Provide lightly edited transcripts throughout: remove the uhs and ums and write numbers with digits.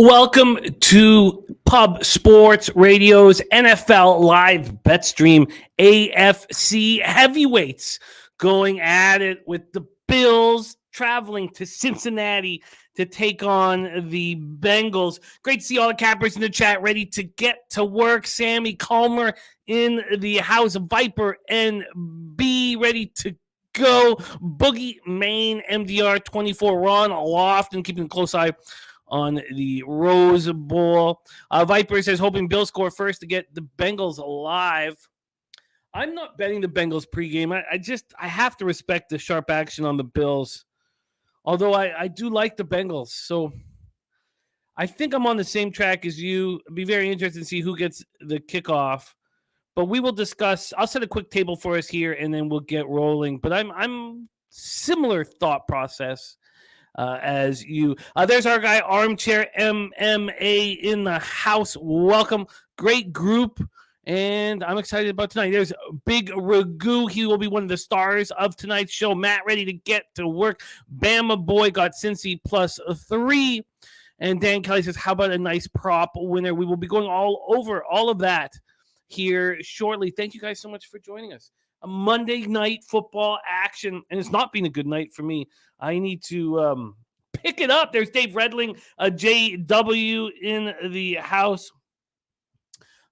Welcome to Pub Sports Radio's NFL Live Bet Stream. AFC heavyweights going at it with the Bills traveling to Cincinnati to take on the Bengals. Great to see all the cappers in the chat ready to get to work. Sammy Calmer in the house, Viper NB ready to go. Boogie Main MDR 24 Ron Aloft and keeping a close eye on the Rose Bowl. Viper says, hoping Bills score first to get the Bengals alive. I'm not betting the Bengals pregame. I have to respect the sharp action on the Bills. Although I do like the Bengals. So I think I'm on the same track as you. It'd be very interesting to see who gets the kickoff. But we will discuss. I'll set a quick table for us here, and then we'll get rolling. But I'm similar thought process as you. There's our guy, Armchair MMA in the house. Welcome. Great group. And I'm excited about tonight. There's Big Ragu. He will be one of the stars of tonight's show. Matt ready to get to work. Bama Boy got Cincy +3. And Dan Kelly says, how about a nice prop winner? We will be going all over all of that here shortly. Thank you guys so much for joining us. A Monday night football action, and it's not been a good night for me. I need to pick it up. There's Dave Redling, JW in the house.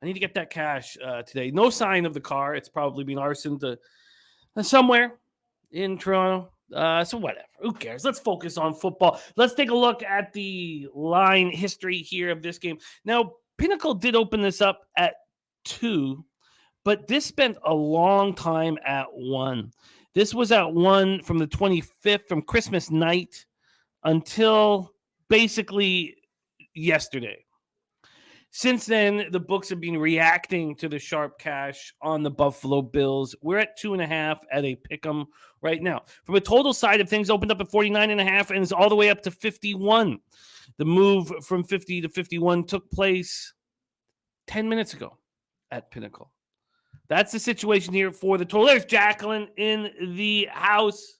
I need to get that cash today. No sign of the car. It's probably been arsoned to somewhere in Toronto. So whatever. Who cares? Let's focus on football. Let's take a look at the line history here of this game. Now, Pinnacle did open this up at 2, but this spent a long time at 1. This was at 1 from the 25th, from Christmas night until basically yesterday. Since then, the books have been reacting to the sharp cash on the Buffalo Bills. We're at 2.5 at a pick'em right now. From a total side of things, opened up at 49.5 and is all the way up to 51. The move from 50 to 51 took place 10 minutes ago at Pinnacle. That's the situation here for the total. There's Jacqueline in the house.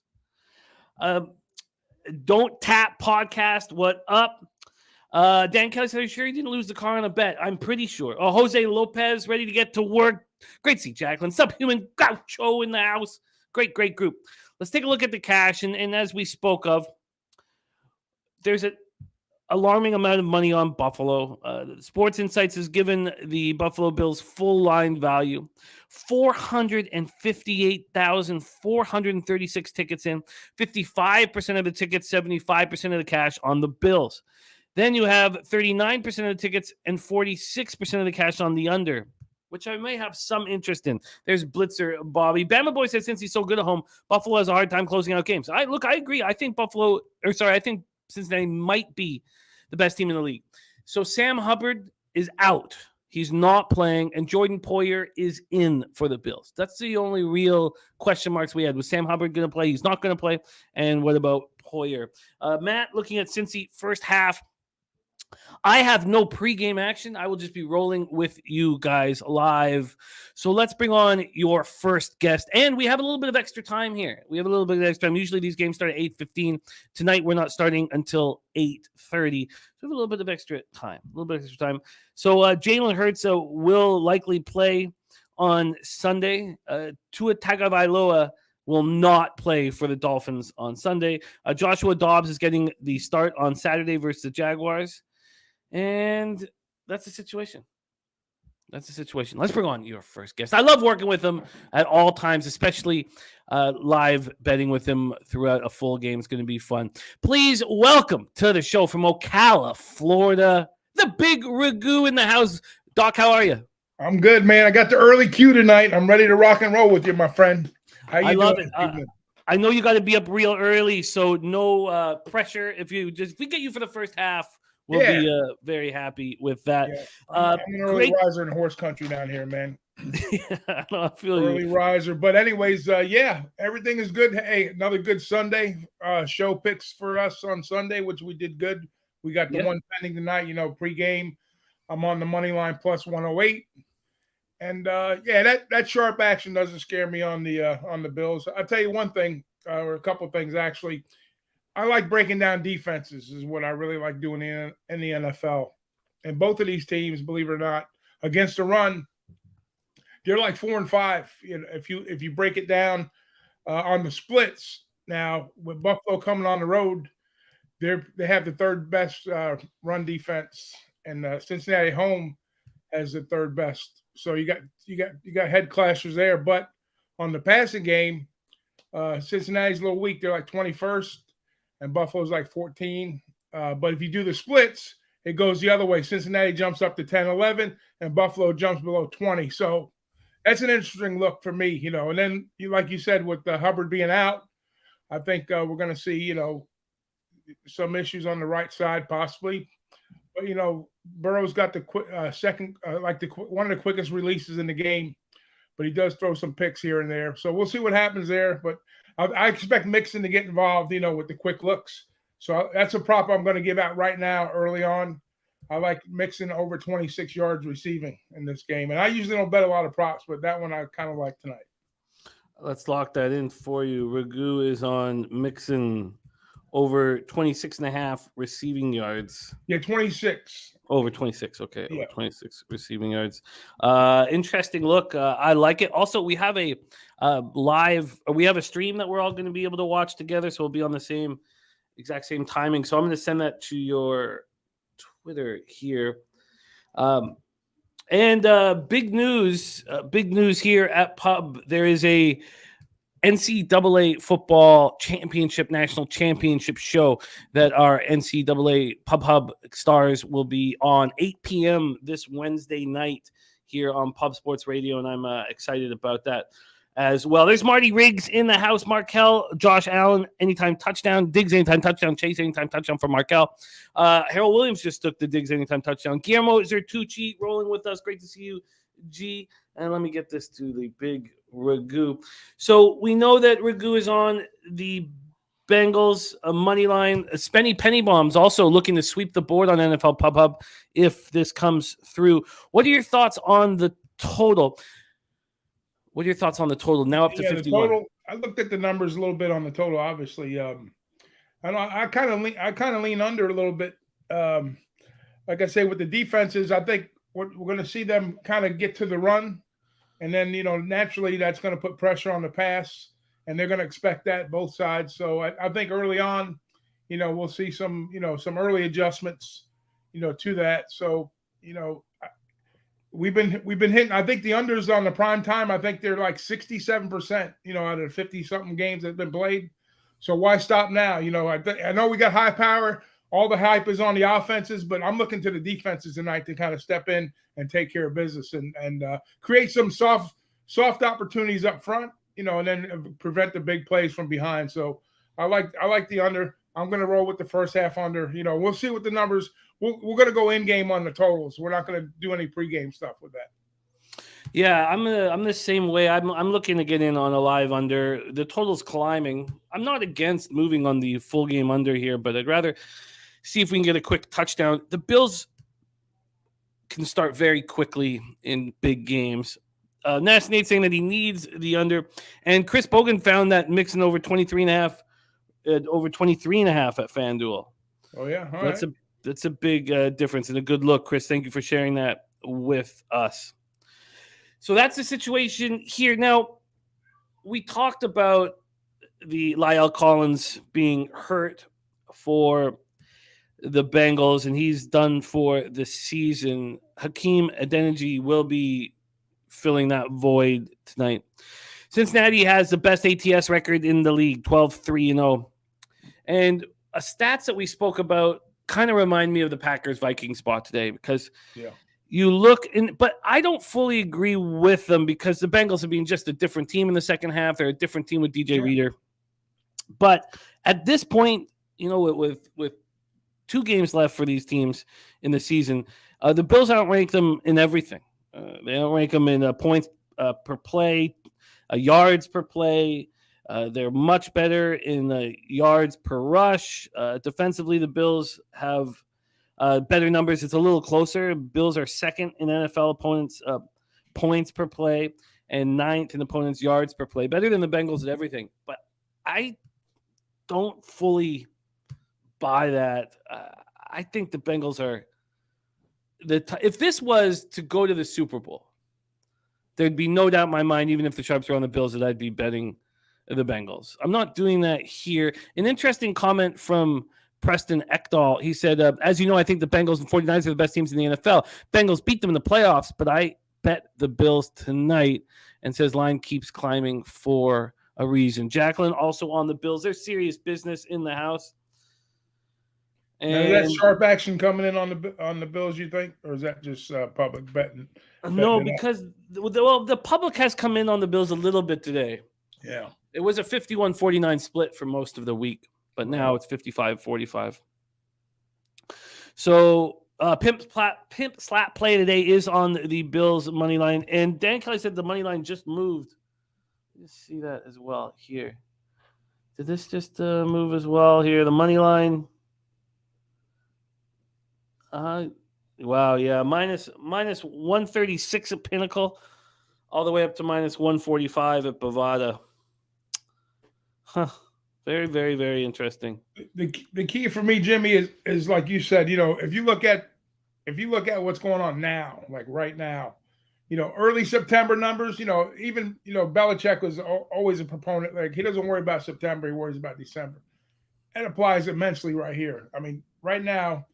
Don't Tap Podcast. What up? Dan Kelly said, are you sure he didn't lose the car on a bet? I'm pretty sure. Oh, Jose Lopez ready to get to work. Great to see Jacqueline. Subhuman Gaucho in the house. Great group. Let's take a look at the cash. And as we spoke of, there's an alarming amount of money on Buffalo. Sports Insights has given the Buffalo Bills full line value. 458,436 tickets in. 55% of the tickets, 75% of the cash on the Bills. Then you have 39% of the tickets and 46% of the cash on the under, which I may have some interest in. There's Blitzer Bobby. Bama Boy says, since he's so good at home, Buffalo has a hard time closing out games. I agree. I think I think Cincinnati might be the best team in the league. So Sam Hubbard is out. He's not playing, and Jordan Poyer is in for the Bills. That's the only real question marks we had. Was Sam Hubbard going to play? He's not going to play. And what about Poyer? Matt, looking at Cincy first half, I have no pregame action. I will just be rolling with you guys live. So let's bring on your first guest. And we have a little bit of extra time here. Usually these games start at 8:15. Tonight we're not starting until 8:30. So we have a little bit of extra time. So Jalen Hurts will likely play on Sunday. Tua Tagovailoa will not play for the Dolphins on Sunday. Joshua Dobbs is getting the start on Saturday versus the Jaguars. And that's the situation. Let's bring on your first guest. I love working with him at all times, especially live betting with him throughout a full game. It's going to be fun. Please welcome to the show from Ocala, Florida, the Big Ragu in the house. Doc, how are you? I'm good, man. I got the early cue tonight. I'm ready to rock and roll with you, my friend. How you I love doing? it. I know you got to be up real early, so no pressure. If we get you for the first half, we'll be very happy with that. Yeah. I'm an early riser in horse country down here, man. Yeah, I feel early riser. But anyways, everything is good. Hey, another good Sunday show picks for us on Sunday, which we did good. We got the one pending tonight, pregame. I'm on the money line plus 108. And that sharp action doesn't scare me on the Bills. I'll tell you one thing, or a couple of things actually. I like breaking down defenses is what I really like doing in the NFL. And both of these teams, believe it or not, against the run, they're like 4-5. You know, if you break it down on the splits. Now with Buffalo coming on the road, they have the third best run defense, and Cincinnati home has the third best. So you got head clashers there. But on the passing game, Cincinnati's a little weak. They're like 21st, and Buffalo's like 14. But if you do the splits, it goes the other way. Cincinnati jumps up to 10-11, and Buffalo jumps below 20. So that's an interesting look for me, you know. And then, like you said, with Hubbard being out, I think we're going to see, you know, some issues on the right side possibly. But, you know, Burrow's got the one of the quickest releases in the game, but he does throw some picks here and there. So we'll see what happens there. But I expect Mixon to get involved, you know, with the quick looks. So that's a prop I'm going to give out right now early on. I like Mixon over 26 yards receiving in this game. And I usually don't bet a lot of props, but that one I kind of like tonight. Let's lock that in for you. Ragu is on Mixon over 26.5 receiving yards. Yeah, 26. Over 26. Okay. Yeah. Over 26 receiving yards. Interesting look. I like it. Also, we have a stream that we're all going to be able to watch together. So we'll be on the exact same timing. So I'm going to send that to your Twitter here. Big news here at Pub. There is a NCAA football championship, national championship show that our NCAA Pub Hub stars will be on 8 p.m. this Wednesday night here on Pub Sports Radio, and I'm excited about that as well. There's Marty Riggs in the house. Markel, Josh Allen, anytime touchdown. Diggs, anytime touchdown. Chase, anytime touchdown for Markel. Harold Williams just took the Diggs, anytime touchdown. Guillermo Zertucci rolling with us. Great to see you, G. And let me get this to the big Ragu. So we know that Ragu is on the Bengals money line. Spenny Pennybaum's also looking to sweep the board on NFL Pub Hub if this comes through. What are your thoughts on the total? What are your thoughts on the total? Now up to 51. The total, I looked at the numbers a little bit on the total, obviously. I kind of lean under a little bit. Like I say, with the defenses, I think we're going to see them kind of get to the run. And then, you know, naturally that's going to put pressure on the pass, and they're going to expect that both sides. So I think early on, you know, we'll see some early adjustments, you know, to that. So, you know, we've been hitting. I think the unders on the prime time, I think they're like 67%, you know, out of 50-something games that have been played. So why stop now? You know, I know we got high power. All the hype is on the offenses, but I'm looking to the defenses tonight to kind of step in and take care of business and create some soft opportunities up front, you know, and then prevent the big plays from behind. So I like the under. I'm going to roll with the first half under. You know, we'll see what the numbers. We're going to go in game on the totals. We're not going to do any pregame stuff with that. Yeah, I'm the same way. I'm looking to get in on a live under. The total's climbing. I'm not against moving on the full game under here, but I'd rather see if we can get a quick touchdown. The Bills can start very quickly in big games. Nate saying that he needs the under, and Chris Bogan found that Mixon over 23.5, over 23.5 at FanDuel. Oh yeah, that's a big difference and a good look, Chris. Thank you for sharing that with us. So that's the situation here. Now, we talked about the La'el Collins being hurt for the Bengals, and he's done for the season. Hakeem Adeniji will be filling that void tonight. Cincinnati has the best ATS record in the league, 12-3-0. And stats that we spoke about kind of remind me of the Packers-Vikings spot today because you look in, but I don't fully agree with them because the Bengals have been just a different team in the second half. They're a different team with DJ Reader. But at this point, you know, with 2 games left for these teams in the season, the Bills outrank them in everything. They outrank them in points per play, yards per play. They're much better in yards per rush. Defensively, the Bills have better numbers. It's a little closer. Bills are second in NFL opponents' points per play and 9th in opponents' yards per play. Better than the Bengals at everything. But I don't fully buy that. I think the Bengals are if this was to go to the Super Bowl, there'd be no doubt in my mind, even if the Sharps were on the Bills, that I'd be betting the Bengals. I'm not doing that here. An interesting comment from Preston Ekdahl. He said, as you know, I think the Bengals and 49ers are the best teams in the NFL. Bengals beat them in the playoffs, but I bet the Bills tonight, and says line keeps climbing for a reason. Jacqueline also on the Bills. There's serious business in the house. And is that sharp action coming in on the Bills, you think, or is that just public betting? No, because the public has come in on the Bills a little bit today. Yeah. It was a 51-49 split for most of the week, but now it's 55-45. So Pimp Slap play today is on the Bills money line, and Dan Kelly said the money line just moved. Let's see that as well here. Did this just move as well here? The money line. Wow, yeah, minus 136 at Pinnacle, all the way up to minus 145 at Bovada. Huh. Very, very, very interesting. The key for me, Jimmy, is like you said, if you look at what's going on now, like right now, early September numbers, even Belichick was always a proponent. Like, he doesn't worry about September, he worries about December. That applies immensely right here. I mean, right now,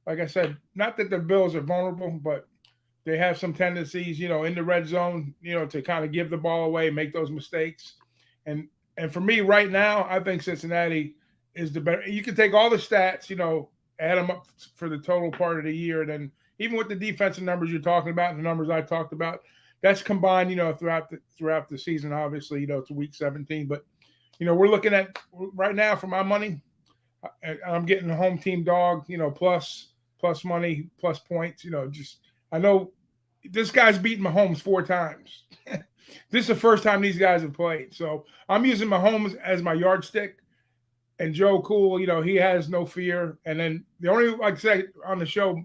like I said, not that the Bills are vulnerable, but they have some tendencies, in the red zone, to kind of give the ball away, make those mistakes. And for me right now, I think Cincinnati is the better. You can take all the stats, add them up for the total part of the year. And then even with the defensive numbers you're talking about and the numbers I talked about, that's combined, throughout the season, obviously, to week 17. But, we're looking at right now for my money, I'm getting a home team dog, plus money, plus points, I know this guy's beaten Mahomes 4 times. This is the first time these guys have played. So I'm using Mahomes as my yardstick. And Joe Cool, he has no fear. And then the only, like I said on the show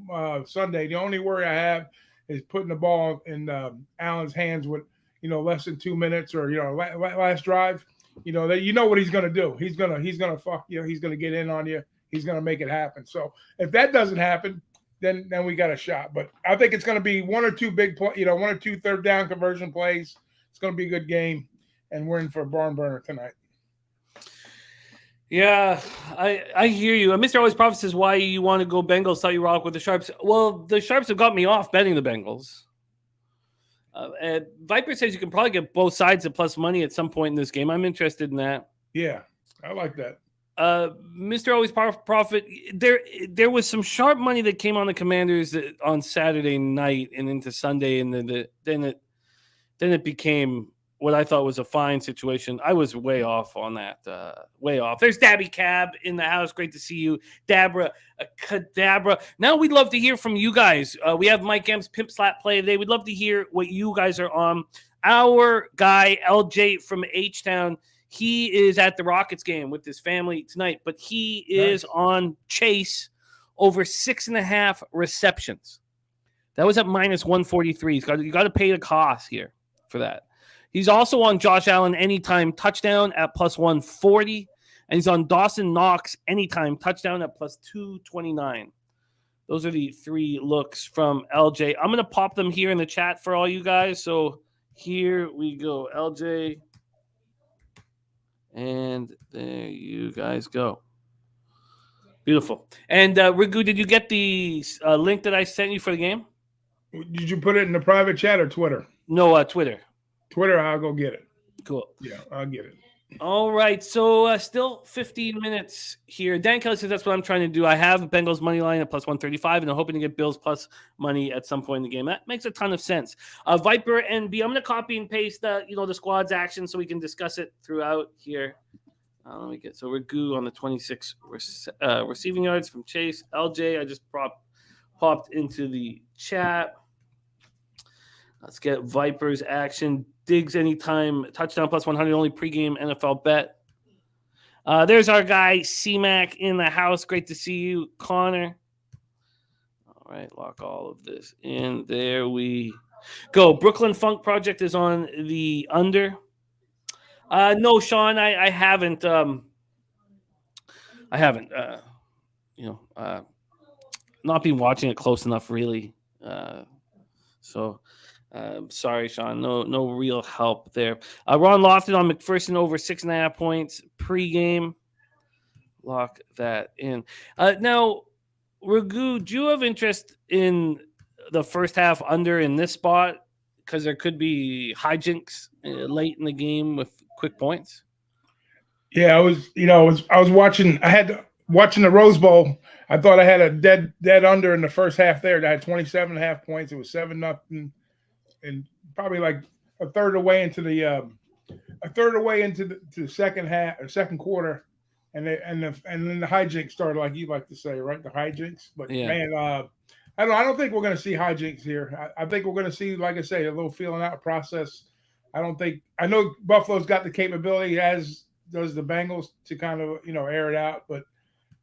Sunday, the only worry I have is putting the ball in Allen's hands with, less than 2 minutes or, last drive. That what he's going to do. He's going to fuck you. He's going to get in on you. He's going to make it happen. So if that doesn't happen, then we got a shot. But I think it's going to be 1 or 2 big play, 1 or 2 third down conversion plays. It's going to be a good game, and we're in for a barn burner tonight. Yeah, I hear you. Mr. Always Prophet says, why you want to go Bengals, thought you rock with the Sharps. Well, the Sharps have got me off betting the Bengals. And Viper says you can probably get both sides at plus money at some point in this game. I'm interested in that. Yeah, I like that. Mr. Always Prophet, there was some sharp money that came on the Commanders on Saturday night and into Sunday, and then it became what I thought was a fine situation. I was way off on that. Way off. There's Dabby Cab in the house. Great to see you. Dabra, Cadabra. Now we'd love to hear from you guys. We have Mike M's Pimp Slap play today. We'd love to hear what you guys are on. Our guy, LJ from H-Town, he is at the Rockets game with his family tonight, but he is on Chase over 6.5 receptions. That was at minus 143. You got to pay the cost here for that. He's also on Josh Allen anytime touchdown at plus 140, and he's on Dawson Knox anytime touchdown at plus 229. Those are the 3 looks from LJ. I'm going to pop them here in the chat for all you guys. So here we go, LJ. And there you guys go. Beautiful. And Rigu, did you get the link that I sent you for the game? Did you put it in the private chat or Twitter? No, Twitter. Twitter, I'll go get it. Cool. Yeah, I'll get it. All right. So still 15 minutes here. Dan Kelly says that's what I'm trying to do. I have Bengals money line at plus 135, and I'm hoping to get Bills plus money at some point in the game. That makes a ton of sense. Viper NB, I'm going to copy and paste the squad's action so we can discuss it throughout here. Let me get so Ragu on the 26 receiving yards from Chase. LJ, I just popped into the chat. Let's get Vipers action. Diggs anytime touchdown plus 100 only pregame NFL bet. There's our guy C-Mac in the house. Great to see you, Connor. All right, lock all of this in. There we go. Brooklyn Funk Project is on the under. No, Sean, I haven't. I haven't. not been watching it close enough, really. Sorry, Sean. No real help there. Ron Lofton on McPherson over 6.5 points pregame. Lock that in. Now, Ragu, do you have interest in the first half under in this spot? Because there could be hijinks late in the game with quick points. Yeah, I was watching. Watching the Rose Bowl. I thought I had a dead under in the first half there. I had 27.5 points. It was 7-0, and probably like a third of the way into the second half or second quarter, and then the hijinks started, like you like to say, right? The hijinks. But man, I don't think we're going to see hijinks here. I think we're going to see, like I say, a little feeling out process. I know Buffalo's got the capability, as does the Bengals, to kind of air it out, but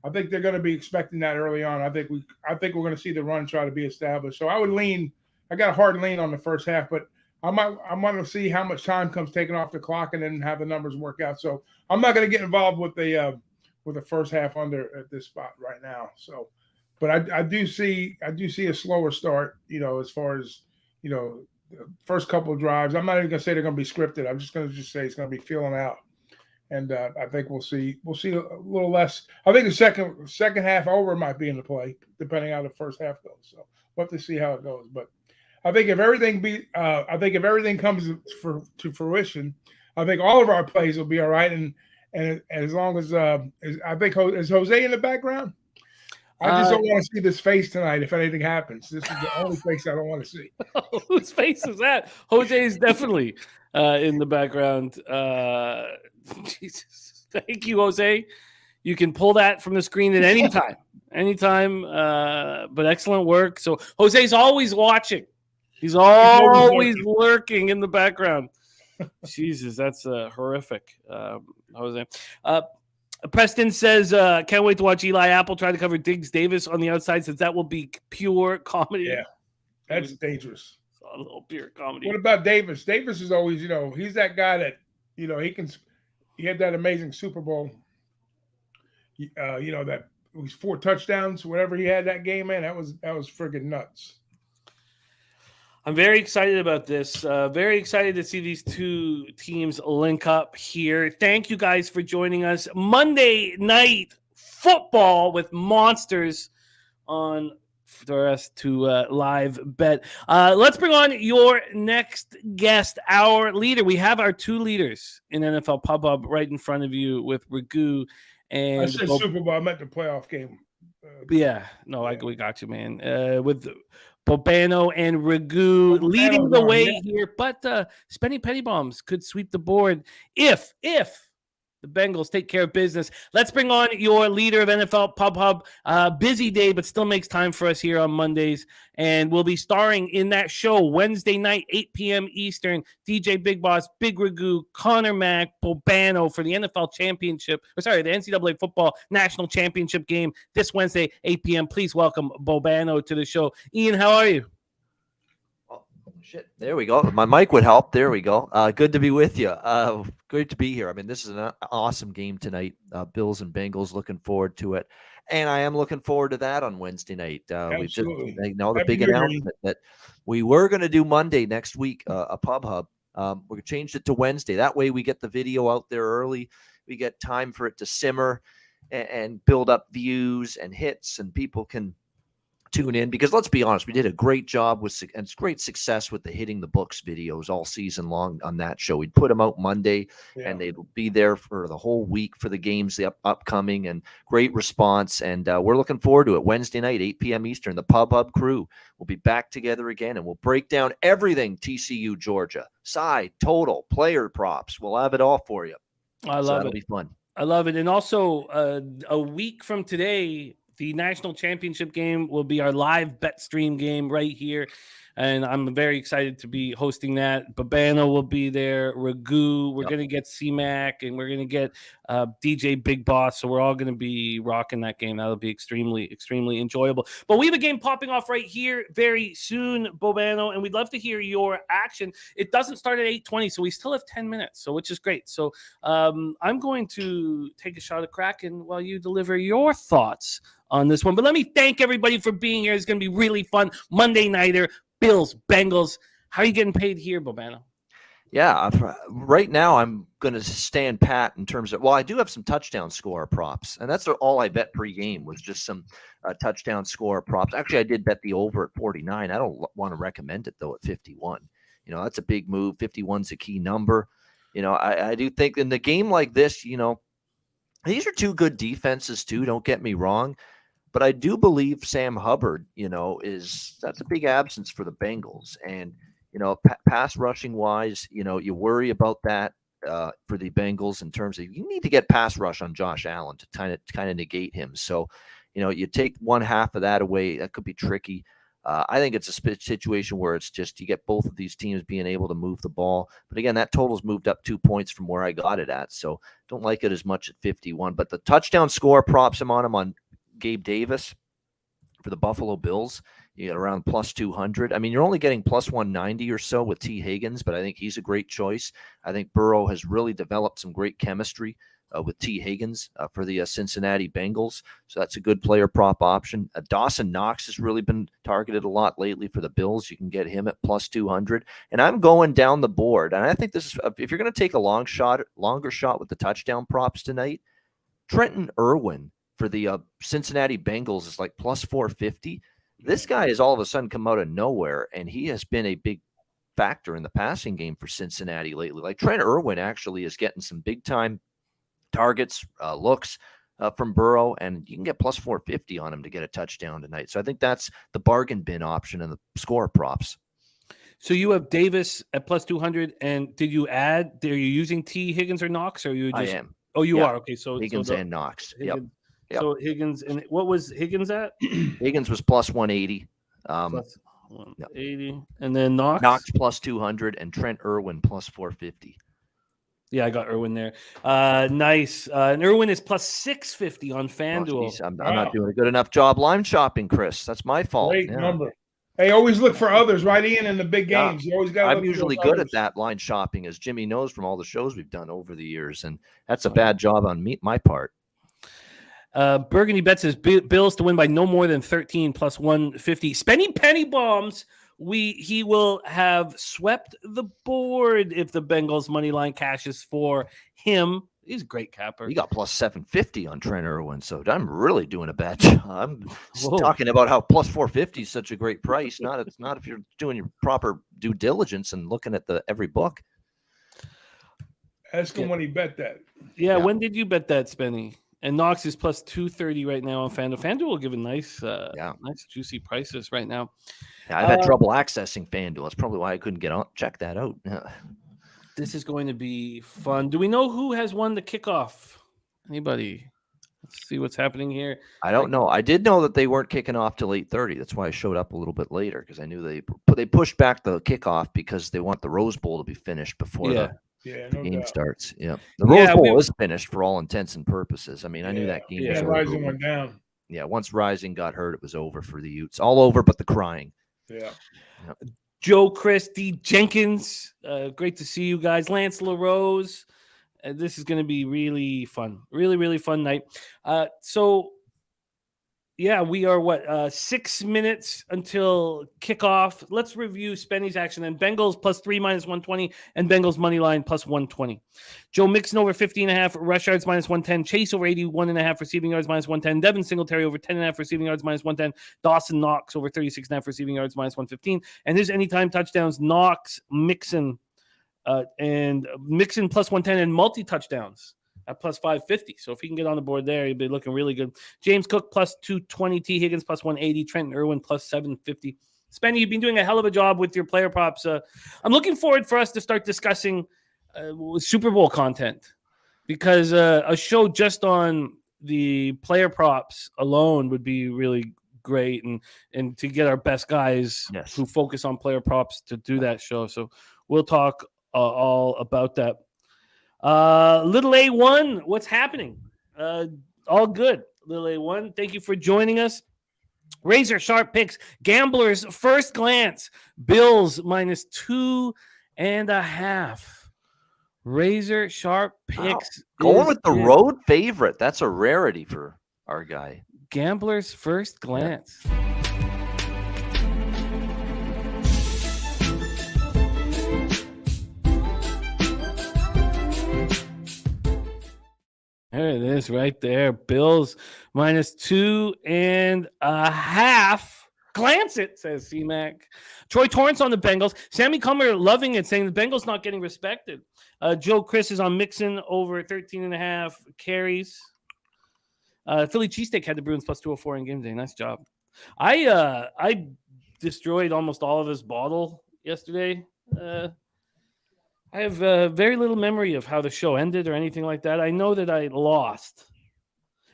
I think they're going to be expecting that early on. I think we're going to see the run try to be established. So I would lean. I got a hard lean on the first half, but I'm going to see how much time comes taken off the clock and then have the numbers work out. So I'm not going to get involved with the first half under at this spot right now. So, but I do see a slower start. As far as the first couple of drives. I'm not even going to say they're going to be scripted. I'm just going to say it's going to be feeling out. And I think we'll see a little less. I think the second half over might be in the play, depending on how the first half goes. So we'll have to see how it goes. But I think if everything comes to fruition, I think all of our plays will be all right. And as long as I think, is Jose in the background? I just don't want to see this face tonight. If anything happens, this is the only face I don't want to see. Whose face is that? Jose is definitely in the background. Jesus, thank you, Jose. You can pull that from the screen at any time. But excellent work. So Jose's always watching. He's always lurking in the background. Jesus, that's horrific, Jose. Preston says, can't wait to watch Eli Apple try to cover Diggs Davis on the outside, since that will be pure comedy. Yeah, that's dangerous. A little pure comedy. What about Davis? Davis is always, he's that guy that, he had that amazing Super Bowl. That was 4 touchdowns, whatever he had that game, man. That was friggin' nuts. I'm very excited about this. Very excited to see these two teams link up here. Thank you guys for joining us. Monday Night Football with monsters on for us to live bet. Let's bring on your next guest, our leader. We have our 2 leaders in NFL Pub Hub right in front of you with Ragu and I said Super Bowl. I meant the playoff game. We got you, man. With Bobano and Ragu leading the way here, but Spenny Pennybombs could sweep the board if the Bengals take care of business. Let's bring on your leader of NFL Pub Hub. Busy day, but still makes time for us here on Mondays. And we'll be starring in that show Wednesday night, 8 p.m. Eastern. DJ Big Boss, Big Ragu, Connor Mack, Bobano for the NFL Championship. The NCAA Football National Championship game this Wednesday, 8 p.m. Please welcome Bobano to the show. Ian, how are you? Shit, there we go. My mic would help. There we go. Good to be with you. Great to be here. I mean, this is an awesome game tonight. Bills and Bengals, looking forward to it. And I am looking forward to that on Wednesday night. We've just the big announcement that we were going to do Monday next week, a Pub Hub. We changed it to Wednesday. That way we get the video out there early. We get time for it to simmer and build up views and hits, and people can tune in, because let's be honest, we did a great job and it's great success with the Hitting the Books videos all season long on that show. We'd put them out Monday and they'd be there for the whole week for the games, the upcoming, and great response. And we're looking forward to it. Wednesday night, 8 p.m. Eastern, the Pub Hub crew will be back together again, and we'll break down everything TCU, Georgia, side, total, player props. We'll have it all for you. I love it. It'll be fun. I love it. And also a week from today, the national championship game will be our live bet stream game right here. And I'm very excited to be hosting that. Babano will be there. Ragu. We're going to get C-Mac, and we're going to get DJ Big Boss. So we're all going to be rocking that game. That'll be extremely, extremely enjoyable. But we have a game popping off right here very soon, Bobano, and we'd love to hear your action. It doesn't start at 8:20, so we still have 10 minutes, which is great. So I'm going to take a shot at Kraken while you deliver your thoughts on this one. But let me thank everybody for being here. It's going to be really fun. Monday nighter, Bills, Bengals. How are you getting paid here, Bobano? Yeah, right now I'm going to stand pat in terms of, well, I do have some touchdown score props, and that's all I bet pregame was just some touchdown score props. Actually, I did bet the over at 49. I don't want to recommend it, though, at 51. That's a big move. 51's a key number. I do think in the game like this, these are two good defenses, too. Don't get me wrong. But I do believe Sam Hubbard, that's a big absence for the Bengals. And, pass rushing wise, you worry about that for the Bengals in terms of you need to get pass rush on Josh Allen to kind of negate him. So, you take one half of that away, that could be tricky. I think it's a situation where it's just you get both of these teams being able to move the ball. But again, that total's moved up 2 points from where I got it at. So don't like it as much at 51. But the touchdown score props I'm on Gabe Davis for the Buffalo Bills. You get around plus 200. I mean, you're only getting plus 190 or so with T. Higgins, but I think he's a great choice. I think Burrow has really developed some great chemistry with T. Higgins for the Cincinnati Bengals. So that's a good player prop option. Dawson Knox has really been targeted a lot lately for the Bills. You can get him at plus 200. And I'm going down the board. And I think this is, if you're going to take a longer shot with the touchdown props tonight, Trenton Irwin for the Cincinnati Bengals is like plus 450. This guy has all of a sudden come out of nowhere, and he has been a big factor in the passing game for Cincinnati lately. Like Trent Irwin actually is getting some big-time targets, looks from Burrow, and you can get plus 450 on him to get a touchdown tonight. So I think that's the bargain bin option and the score props. So you have Davis at plus 200, and did you add, are you using T. Higgins or Knox, or you just? I am. Oh, you are? Okay, so Higgins and Knox. Higgins, Yep. So Higgins, and what was Higgins at? Higgins was plus 180. Plus 180. And then Knox? Knox plus 200 and Trent Irwin plus 450. Yeah, I got Irwin there. Nice. And Irwin is plus 650 on FanDuel. I'm not doing a good enough job line shopping, Chris. That's my fault. Great number. Hey, always look for others, right, Ian, in the big games. You always got. I'm usually good at that line shopping, as Jimmy knows from all the shows we've done over the years, and that's a bad job on my part. Burgundy bets his Bills to win by no more than 13 plus 150. Spenny Penny Bombs. He will have swept the board if the Bengals money line cashes for him. He's a great capper. He got plus 750 on Trent Irwin, so I'm really doing a bad job. I'm talking about how plus 450 is such a great price. It's not if you're doing your proper due diligence and looking at every book. Ask him when he bet that. Yeah, when did you bet that, Spenny? And Knox is plus 230 right now on FanDuel. FanDuel will give a nice juicy prices right now. Yeah, I've had trouble accessing FanDuel. That's probably why I couldn't get on. Check that out. This is going to be fun. Do we know who has won the kickoff? Anybody? Let's see what's happening here. I don't know. I did know that they weren't kicking off till 8:30. That's why I showed up a little bit later, because I knew they pushed back the kickoff because they want the Rose Bowl to be finished before the game starts. Yeah, the Rose Bowl is finished for all intents and purposes. I mean, I knew that game was over. Rising went down. Yeah, once Rising got hurt, it was over for the Utes. All over but the crying. Yeah. Joe, Chris, D. Jenkins, great to see you guys. Lance LaRose. This is going to be really fun. Really, really fun night. We are 6 minutes until kickoff. Let's review Spenny's action. And Bengals plus 3 minus 120 and Bengals money line plus 120. Joe Mixon over 50.5, rush yards minus 110. Chase over 81.5, receiving yards minus 110. Devin Singletary over 10.5, receiving yards minus 110. Dawson Knox over 36.5, receiving yards minus 115. And his anytime touchdowns, Knox, Mixon, and Mixon plus 110 and multi-touchdowns at plus 550. So if he can get on the board there, he'd be looking really good. James Cook plus 220, T. Higgins plus 180, Trenton Irwin plus 750. Spenny, you've been doing a hell of a job with your player props. I'm looking forward for us to start discussing Super Bowl content, because a show just on the player props alone would be really great, and to get our best guys who focus on player props to do that show. So we'll talk all about that. Little A1, what's happening? All good. Little A1, thank you for joining us. Razor sharp picks. Gamblers first glance. Bills minus 2.5. Razor sharp picks. Wow. Going with the road favorite. That's a rarity for our guy. Gambler's first glance. There it is right there. Bills -2.5. Glance it, says C-Mac. Troy Torrance on the Bengals. Sammy Comer loving it, saying the Bengals not getting respected. Joe Chris is on Mixon over 13.5 carries. Philly cheesesteak had the Bruins +204 in game day. Nice job. I destroyed almost all of his bottle yesterday. I have very little memory of how the show ended or anything like that. I know that I lost.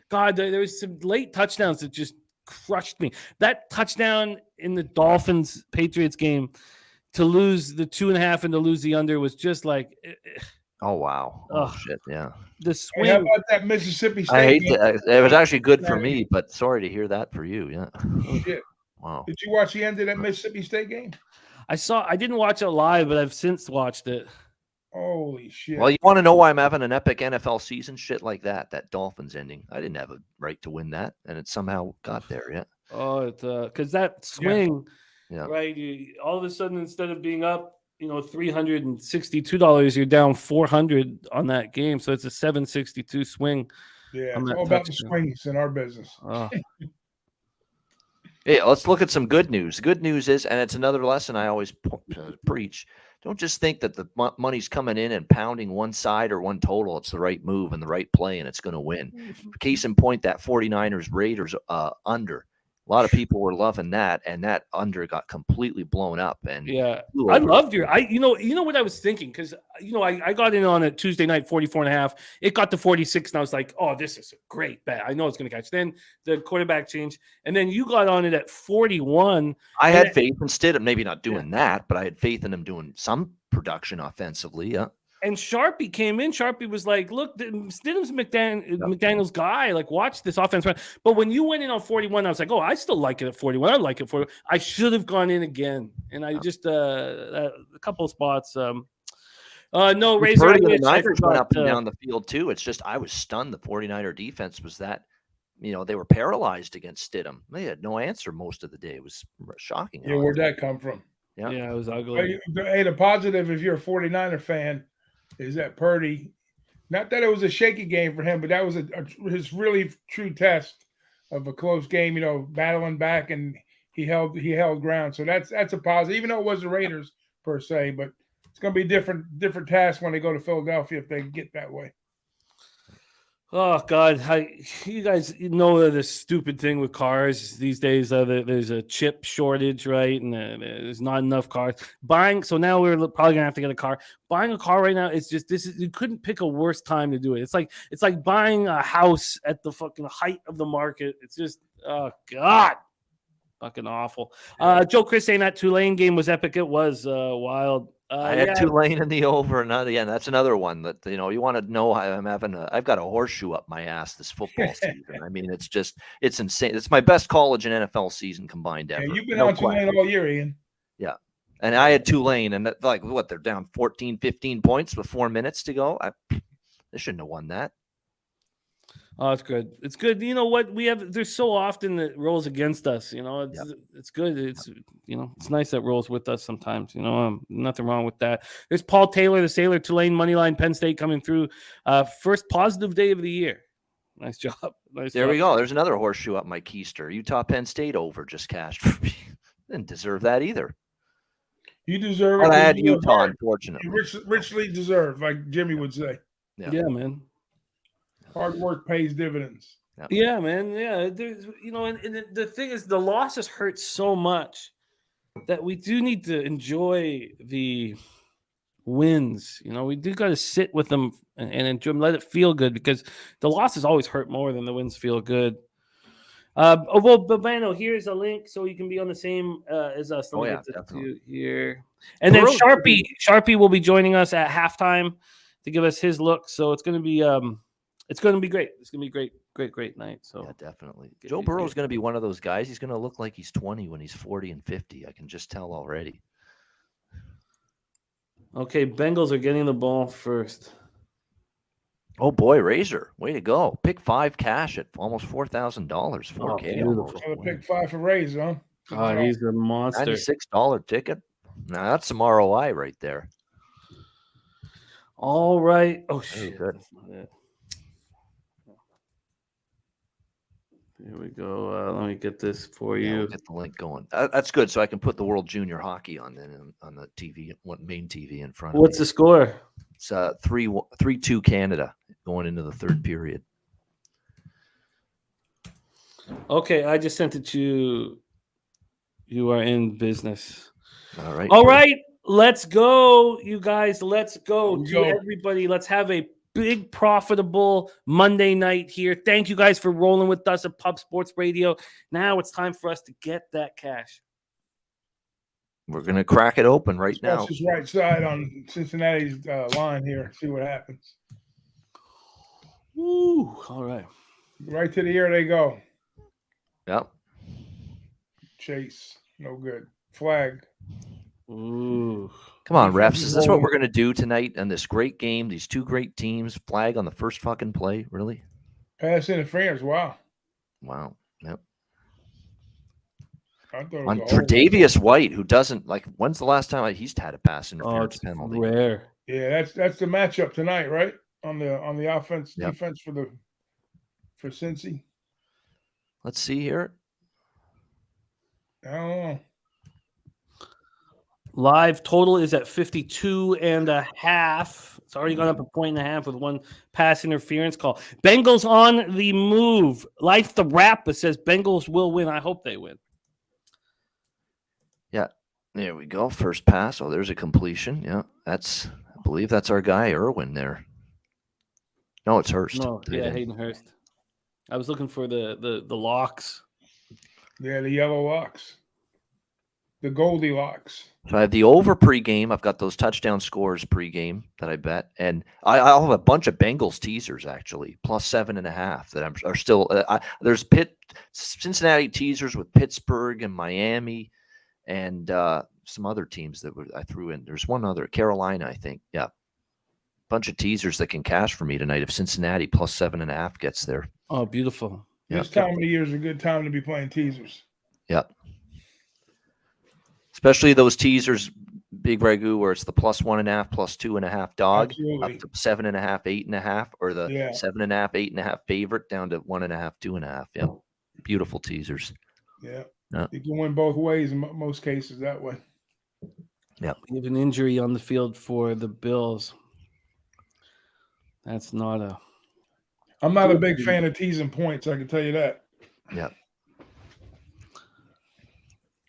God, there was some late touchdowns that just crushed me. That touchdown in the Dolphins-Patriots game to lose the 2.5 and to lose the under was just like... Oh, wow. Oh, shit, yeah. The swing. Hey, how about that Mississippi State I hate game? it was actually good for me, but sorry to hear that for you, yeah. Oh, shit. Wow. Did you watch the end of that Mississippi State game? I didn't watch it live, but I've since watched it. Holy shit. Well, you want to know why I'm having an epic NFL season? Shit like that Dolphins ending. I didn't have a right to win that, and it somehow got there, yeah. Oh, it's because that swing, yeah. Right? All of a sudden, instead of being up, $362, you're down 400 on that game. So it's a 762 swing. Yeah, it's all about the swings in our business. Oh. Hey, let's look at some good news. Good news is, and it's another lesson I always preach, don't just think that the money's coming in and pounding one side or one total. It's the right move and the right play, and it's going to win. Case in point, that 49ers Raiders under. A lot of people were loving that, and that under got completely blown up. And yeah, I loved you know what I was thinking, because I got in on it Tuesday night 44.5. It got to 46, and I was like, oh, this is a great bet. I know it's going to catch. Then the quarterback changed, and then you got on it at 41. I had faith in Stidham, maybe not doing that, but I had faith in him doing some production offensively. Yeah. And Sharpie came in. Sharpie was like, look, Stidham's McDaniel's guy. Like, watch this offense run. But when you went in on 41, I was like, oh, I still like it at 41. I like it for. I should have gone in again. And I just a couple of spots. No, Razor. The Niners went up and down the field too. It's just I was stunned. The 49er defense was that, they were paralyzed against Stidham. They had no answer most of the day. It was shocking. Yeah, where'd that come from? Yeah, it was ugly. Hey, the positive, if you're a 49er fan, is that Purdy, not that it was a shaky game for him, but that was his really true test of a close game, battling back, and he held ground. So that's a positive, even though it was the Raiders per se, but it's going to be different task when they go to Philadelphia if they get that way. Oh, God. You guys know the stupid thing with cars these days. There's a chip shortage, right? And there's not enough cars. So now we're probably going to have to get a car. Buying a car right now, it's just you couldn't pick a worse time to do it. It's like buying a house at the fucking height of the market. It's just, oh, God. Fucking awful. Joe Chris saying that Tulane game was epic. It was wild. I had Tulane in the over, and again, that's another one that you want to know. I've got a horseshoe up my ass this football season. I mean, it's insane. It's my best college and NFL season combined ever. Yeah, you've been on Tulane all year, Ian. Yeah, and I had Tulane, and they're down 14, 15 points with 4 minutes to go. They shouldn't have won that. Oh, it's good. It's good. You know what? There's so often that rolls against us. It's good. It's it's nice that rolls with us sometimes. Nothing wrong with that. There's Paul Taylor, the Sailor, Tulane moneyline, Penn State coming through. First positive day of the year. Nice job. There we go. There's another horseshoe up my keister. Utah Penn State over just cashed for me. Didn't deserve that either. You deserve it. I had Utah, unfortunately. Richly deserved, like Jimmy would say. Yeah, man. Hard work pays dividends. Yeah, man. Yeah, there's, and the thing is, the losses hurt so much that we do need to enjoy the wins. We do got to sit with them and enjoy them, let it feel good, because the losses always hurt more than the wins feel good. Babano, here's a link so you can be on the same as us. Definitely. Here, and then Sharpie will be joining us at halftime to give us his look. So it's going to be It's going to be great. It's going to be a great night. So yeah, definitely. Joe Burrow is going to be one of those guys. He's going to look like he's 20 when he's 40 and 50. I can just tell already. Okay, Bengals are getting the ball first. Oh boy, Razor, way to go! Pick 5 cash at almost $4,000, Oh, 4K beautiful. almost. Another pick 5 for Rays, huh? Good job. He's a monster. $96 ticket. Now that's some ROI right there. All right. Oh, Very shit. good. That's not it. Here we go. Let me get this for Yeah, you. we'll get the link going. That's good, so I can put the World Junior Hockey on then on the TV, main TV in front. What's of the me. score? It's 3-2 Canada going into the third period. Okay, I just sent it to you. You are in business. All right. All right, let's go, you guys. Let's go Here we to go. everybody. Let's have a big, profitable Monday night here. Thank you guys for rolling with us at Pub Sports Radio. Now it's time for us to get that cash. We're going to crack it open right now. Watch his right side on Cincinnati's line here. See what happens. Woo! All right. Right to the air they go. Yep. Chase. No good. Flag. Ooh. Come on, refs. Is this what we're going to do tonight in this great game? These two great teams, flag on the first fucking play? Really? Pass interference. Wow. Wow. Yep. I thought it was On a hold. Tre'Davious White, who doesn't like. When's the last time he's had a pass Oh, interference it's penalty? rare. Yeah, that's the matchup tonight, right? On the offense, Yep. defense for Cincy. Let's see here. I don't know. Live total is at 52.5. It's already gone up 1.5 with one pass interference call. Bengals on the move. Life the Rap says Bengals will win. I hope they win. Yeah, there we go. First pass. Oh, there's a completion. Yeah, I believe that's our guy, Irwin there. No, it's Hurst. No, Tight yeah, end. Hayden Hurst. I was looking for the locks. Yeah, the yellow locks. The Goldilocks. So I have the over pregame. I've got those touchdown scores pregame that I bet, and I'll have a bunch of Bengals teasers actually, plus 7.5 that are still. There's Cincinnati teasers with Pittsburgh and Miami, and some other teams that I threw in. There's one other, Carolina, I think. Yeah, bunch of teasers that can cash for me tonight if Cincinnati plus 7.5 gets there. Oh, beautiful. This time of the year is a good time to be playing teasers. Yep. Especially those teasers, Big Ragu, where it's the plus 1.5, plus 2.5 dog, Absolutely. up to 7.5, 8.5, or the Yeah. 7.5, 8.5 favorite down to 1.5, 2.5. Yeah. Beautiful teasers. Yeah. Yeah. You can win both ways in most cases that way. Yeah. We have an injury on the field for the Bills. That's not a. I'm not a big fan of teasing points, I can tell you that. Yeah.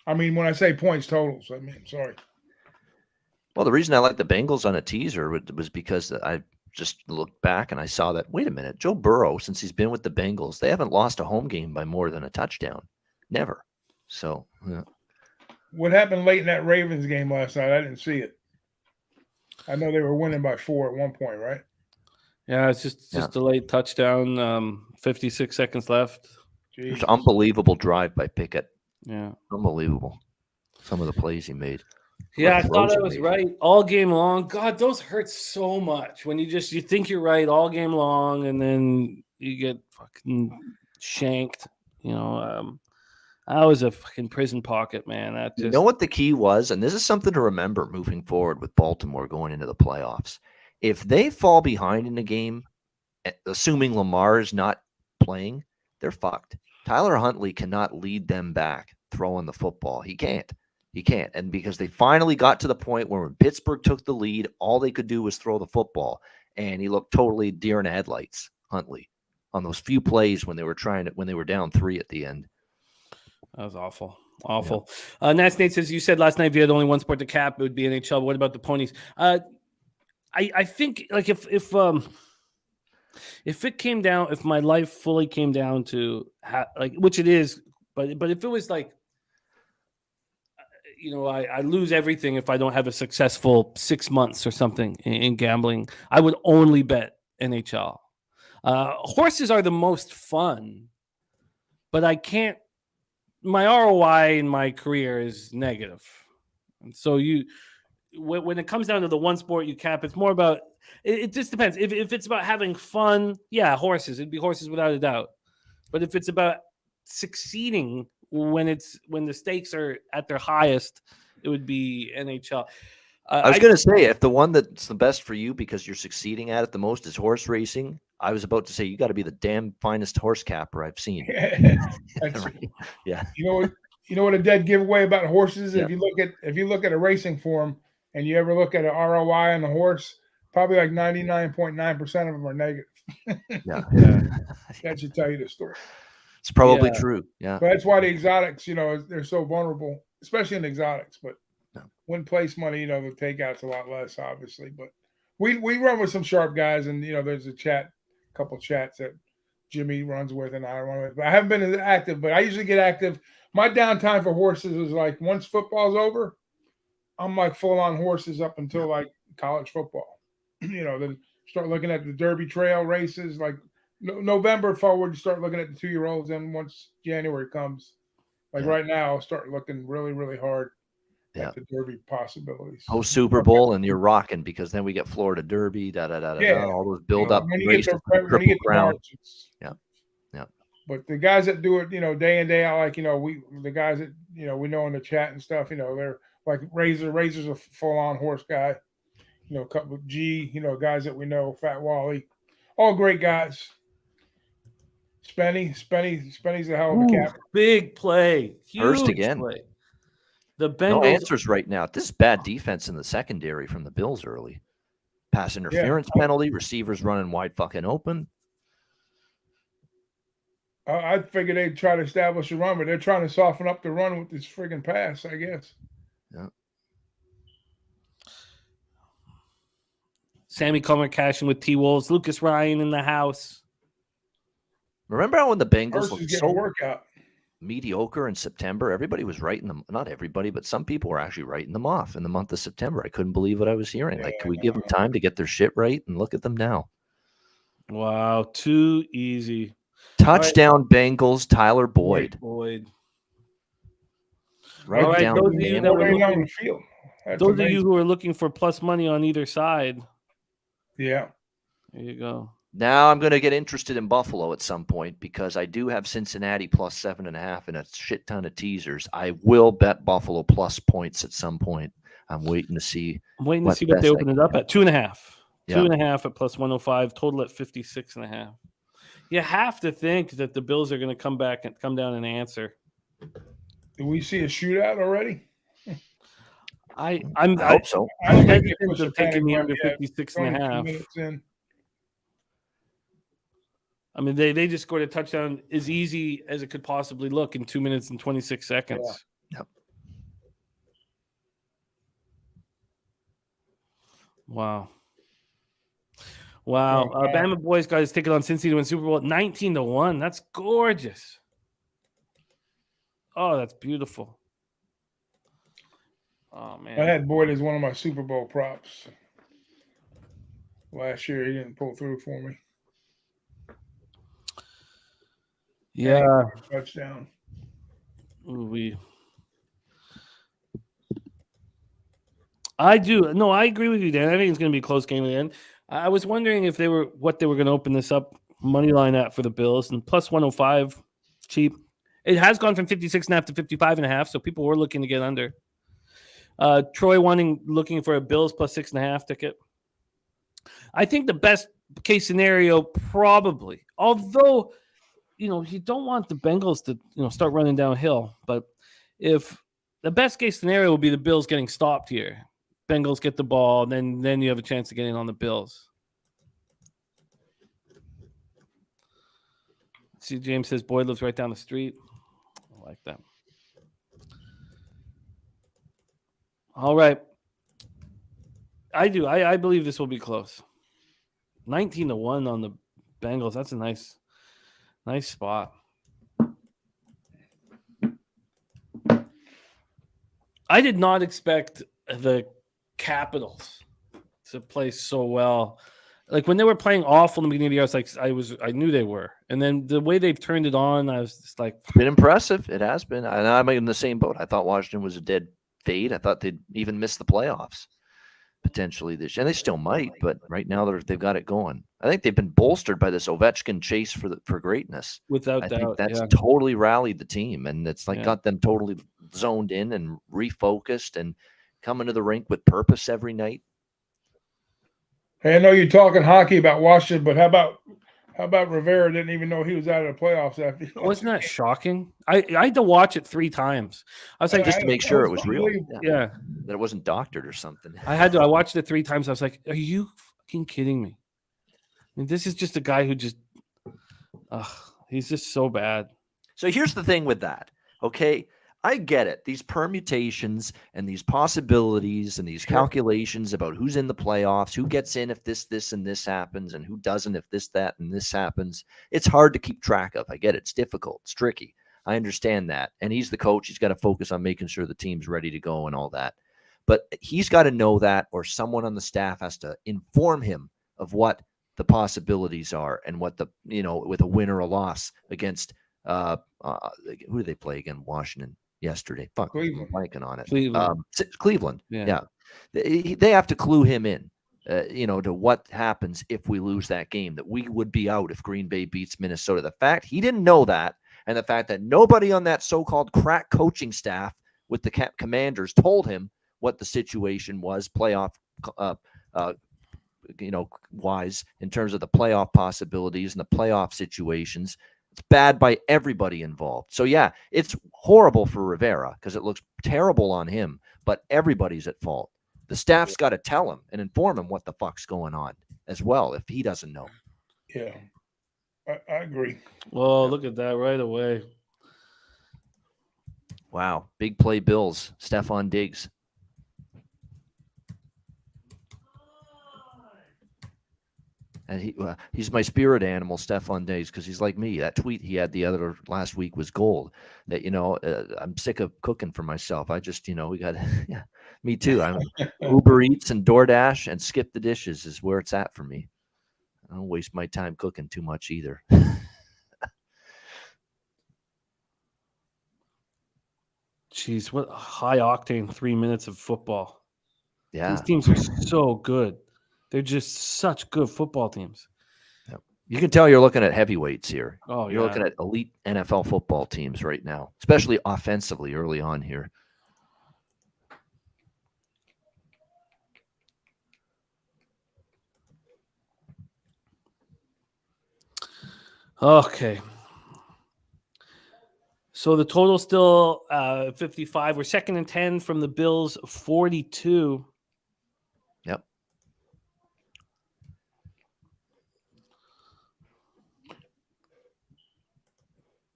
I mean, when I say points totals, I mean, sorry. Well, the reason I like the Bengals on a teaser was because I just looked back and I saw that, wait a minute, Joe Burrow, since he's been with the Bengals, they haven't lost a home game by more than a touchdown. Never. So, yeah. What happened late in that Ravens game last night? I didn't see it. I know they were winning by 4 at one point, right? Yeah, it's just a late touchdown. 56 seconds left. It's an unbelievable drive by Pickett. Yeah. Unbelievable. Some of the plays he made. Yeah, I thought I was right all game long. God, those hurt so much when you think you're right all game long and then you get fucking shanked. I was a fucking prison pocket, man. You know what the key was? And this is something to remember moving forward with Baltimore going into the playoffs. If they fall behind in the game, assuming Lamar is not playing, they're fucked. Tyler Huntley cannot lead them back throwing the football. He can't. And because they finally got to the point where when Pittsburgh took the lead, all they could do was throw the football. And he looked totally deer in the headlights, Huntley, on those few plays when they were down 3 at the end. That was awful. Awful. Yeah. Nats Nate says, you said last night if you had only one sport to cap, it would be NHL. What about the ponies? I think like if it came down, if my life fully came down to which it is, but if it was like, I lose everything if I don't have a successful 6 months or something in gambling, I would only bet NHL. Horses are the most fun, but I can't. My ROI in my career is negative, and so when it comes down to the one sport you cap, it's more about it just depends. If it's about having fun, yeah, horses. It'd be horses without a doubt. But if it's about succeeding when the stakes are at their highest, it would be NHL. I was going to say, if the one that's the best for you because you're succeeding at it the most is horse racing, I was about to say you got to be the damn finest horse capper I've seen. Yeah. You know what a dead giveaway about horses is? Yeah. If you look at a racing form and you ever look at an ROI on the horse, probably like 99.9% of them are negative. Yeah. That should tell you the story. It's probably true. Yeah. But that's why the exotics, they're so vulnerable, especially in the exotics. But win place money, the takeout's a lot less, obviously. But we run with some sharp guys, and there's a couple chats that Jimmy runs with, and I run with. But I haven't been as active, but I usually get active. My downtime for horses is like once football's over, I'm like full on horses up until like college football. Then start looking at the Derby Trail races, like November forward, you start looking at the 2-year-olds, and once January comes, right now, I'll start looking really, really hard at the Derby possibilities. Post Super Bowl, and you're rocking because then we get Florida Derby, all those build up races, Triple Crown. But the guys that do it, day in, day out, like the guys that we know in the chat and stuff, they're like Razor's a full on horse guy. A couple of G, guys that we know, Fat Wally, all great guys. Spenny's a hell of a captain. Big play. Huge First again. Play. The Bengals. No answers right now. This is bad defense in the secondary from the Bills early. Pass interference penalty. Receivers running wide fucking open. I figured they'd try to establish a run, but they're trying to soften up the run with this friggin' pass, I guess. Yeah. Sammy Comer cashing with T-Wolves. Lucas Ryan in the house. Remember how when the Bengals looked so workout mediocre in September? Everybody was writing them. Not everybody, but some people were actually writing them off in the month of September. I couldn't believe what I was hearing. Can we give them time to get their shit right? And look at them now. Wow, too easy. Touchdown Bengals, Tyler Boyd. Right down those the field. Those of you who are looking for plus money on either side. Yeah. There you go. Now I'm going to get interested in Buffalo at some point because I do have Cincinnati plus 7.5 and a shit ton of teasers. I will bet Buffalo plus points at some point. I'm waiting to see. I'm waiting to see what they open it up at. 2.5. 2.5 at plus 105. Total at 56.5. You have to think that the Bills are going to come back and come down and answer. Do we see a shootout already? I hope so. I don't think they're taking the under 56.5. I mean, they just scored a touchdown as easy as it could possibly look in 2 minutes and 26 seconds. Yep. Wow. Bama boys got his ticket on Cincy to win Super Bowl 19-1. That's gorgeous. Oh, that's beautiful. Oh man, I had Boyd as one of my Super Bowl props. Last year, he didn't pull through for me. Yeah, touchdown. I do. No, I agree with you, Dan. I think it's going to be a close game at the end. I was wondering if what they were going to open this up money line at for the Bills, and plus 105, cheap. It has gone from 56.5 to 55.5, so people were looking to get under. Troy looking for a Bills plus 6.5 ticket. I think the best case scenario probably, although you don't want the Bengals to start running downhill, but if the best case scenario would be the Bills getting stopped here. Bengals get the ball, then you have a chance of getting on the Bills. See, James says Boyd lives right down the street. I like that. All right. I do. I believe this will be close. 19-1 on the Bengals. That's a nice spot. I did not expect the Capitals to play so well. Like when they were playing awful in the beginning of the year, I knew they were. And then the way they've turned it on, I was just like, it's been impressive. It has been. And I'm in the same boat. I thought Washington was a dead fade. I thought they'd even miss the playoffs. potentially this year. And they still might, but right now they've got it going. I think they've been bolstered by this Ovechkin chase for greatness. Without I doubt. think that's Yeah. totally rallied the team, and it's like Yeah. got them totally zoned in and refocused and coming to the rink with purpose every night. Hey, I know you're talking hockey about Washington, but how about Rivera didn't even know he was out of the playoffs after he lost Wasn't the that game? shocking? I had to watch it 3 times. I was like, Just to make sure it was real. unbelievable. yeah. That it wasn't doctored or something. I watched it 3 times. I was like, are you fucking kidding me? I mean, this is just a guy who just, he's just so bad. So here's the thing with that. Okay. I get it. These permutations and these possibilities and these calculations about who's in the playoffs, who gets in if this, and this happens, and who doesn't if this, that, and this happens. It's hard to keep track of. I get it. It's difficult. It's tricky. I understand that. And he's the coach. He's got to focus on making sure the team's ready to go and all that. But he's got to know that, or someone on the staff has to inform him of what the possibilities are and what the, with a win or a loss against, who do they play again? Washington yesterday. Fuck, Cleveland. I'm blanking on it. Cleveland. Cleveland. Yeah. They have to clue him in, to what happens if we lose that game, that we would be out if Green Bay beats Minnesota. The fact he didn't know that, and the fact that nobody on that so-called crack coaching staff with the Commanders told him what the situation was, playoff, wise, in terms of the playoff possibilities and the playoff situations. It's bad by everybody involved. So, yeah, it's horrible for Rivera because it looks terrible on him, but everybody's at fault. The staff's got to tell him and inform him what the fuck's going on as well if he doesn't know. Yeah, I agree. Oh, look at that right away. Wow. Big play Bills. Stephon Diggs. And he's my spirit animal, Stephon Diggs, because he's like me. That tweet he had last week was gold. That, I'm sick of cooking for myself. I just, we got, yeah, me too. I'm Uber Eats and DoorDash and skip the dishes is where it's at for me. I don't waste my time cooking too much either. Jeez, what high octane 3 minutes of football. Yeah. These teams are so good. They're just such good football teams. Yep. You can tell you're looking at heavyweights here. Oh, You're looking at elite NFL football teams right now, especially offensively early on here. Okay. So the total still 55. We're 2nd and 10 from the Bills, 42. Yep.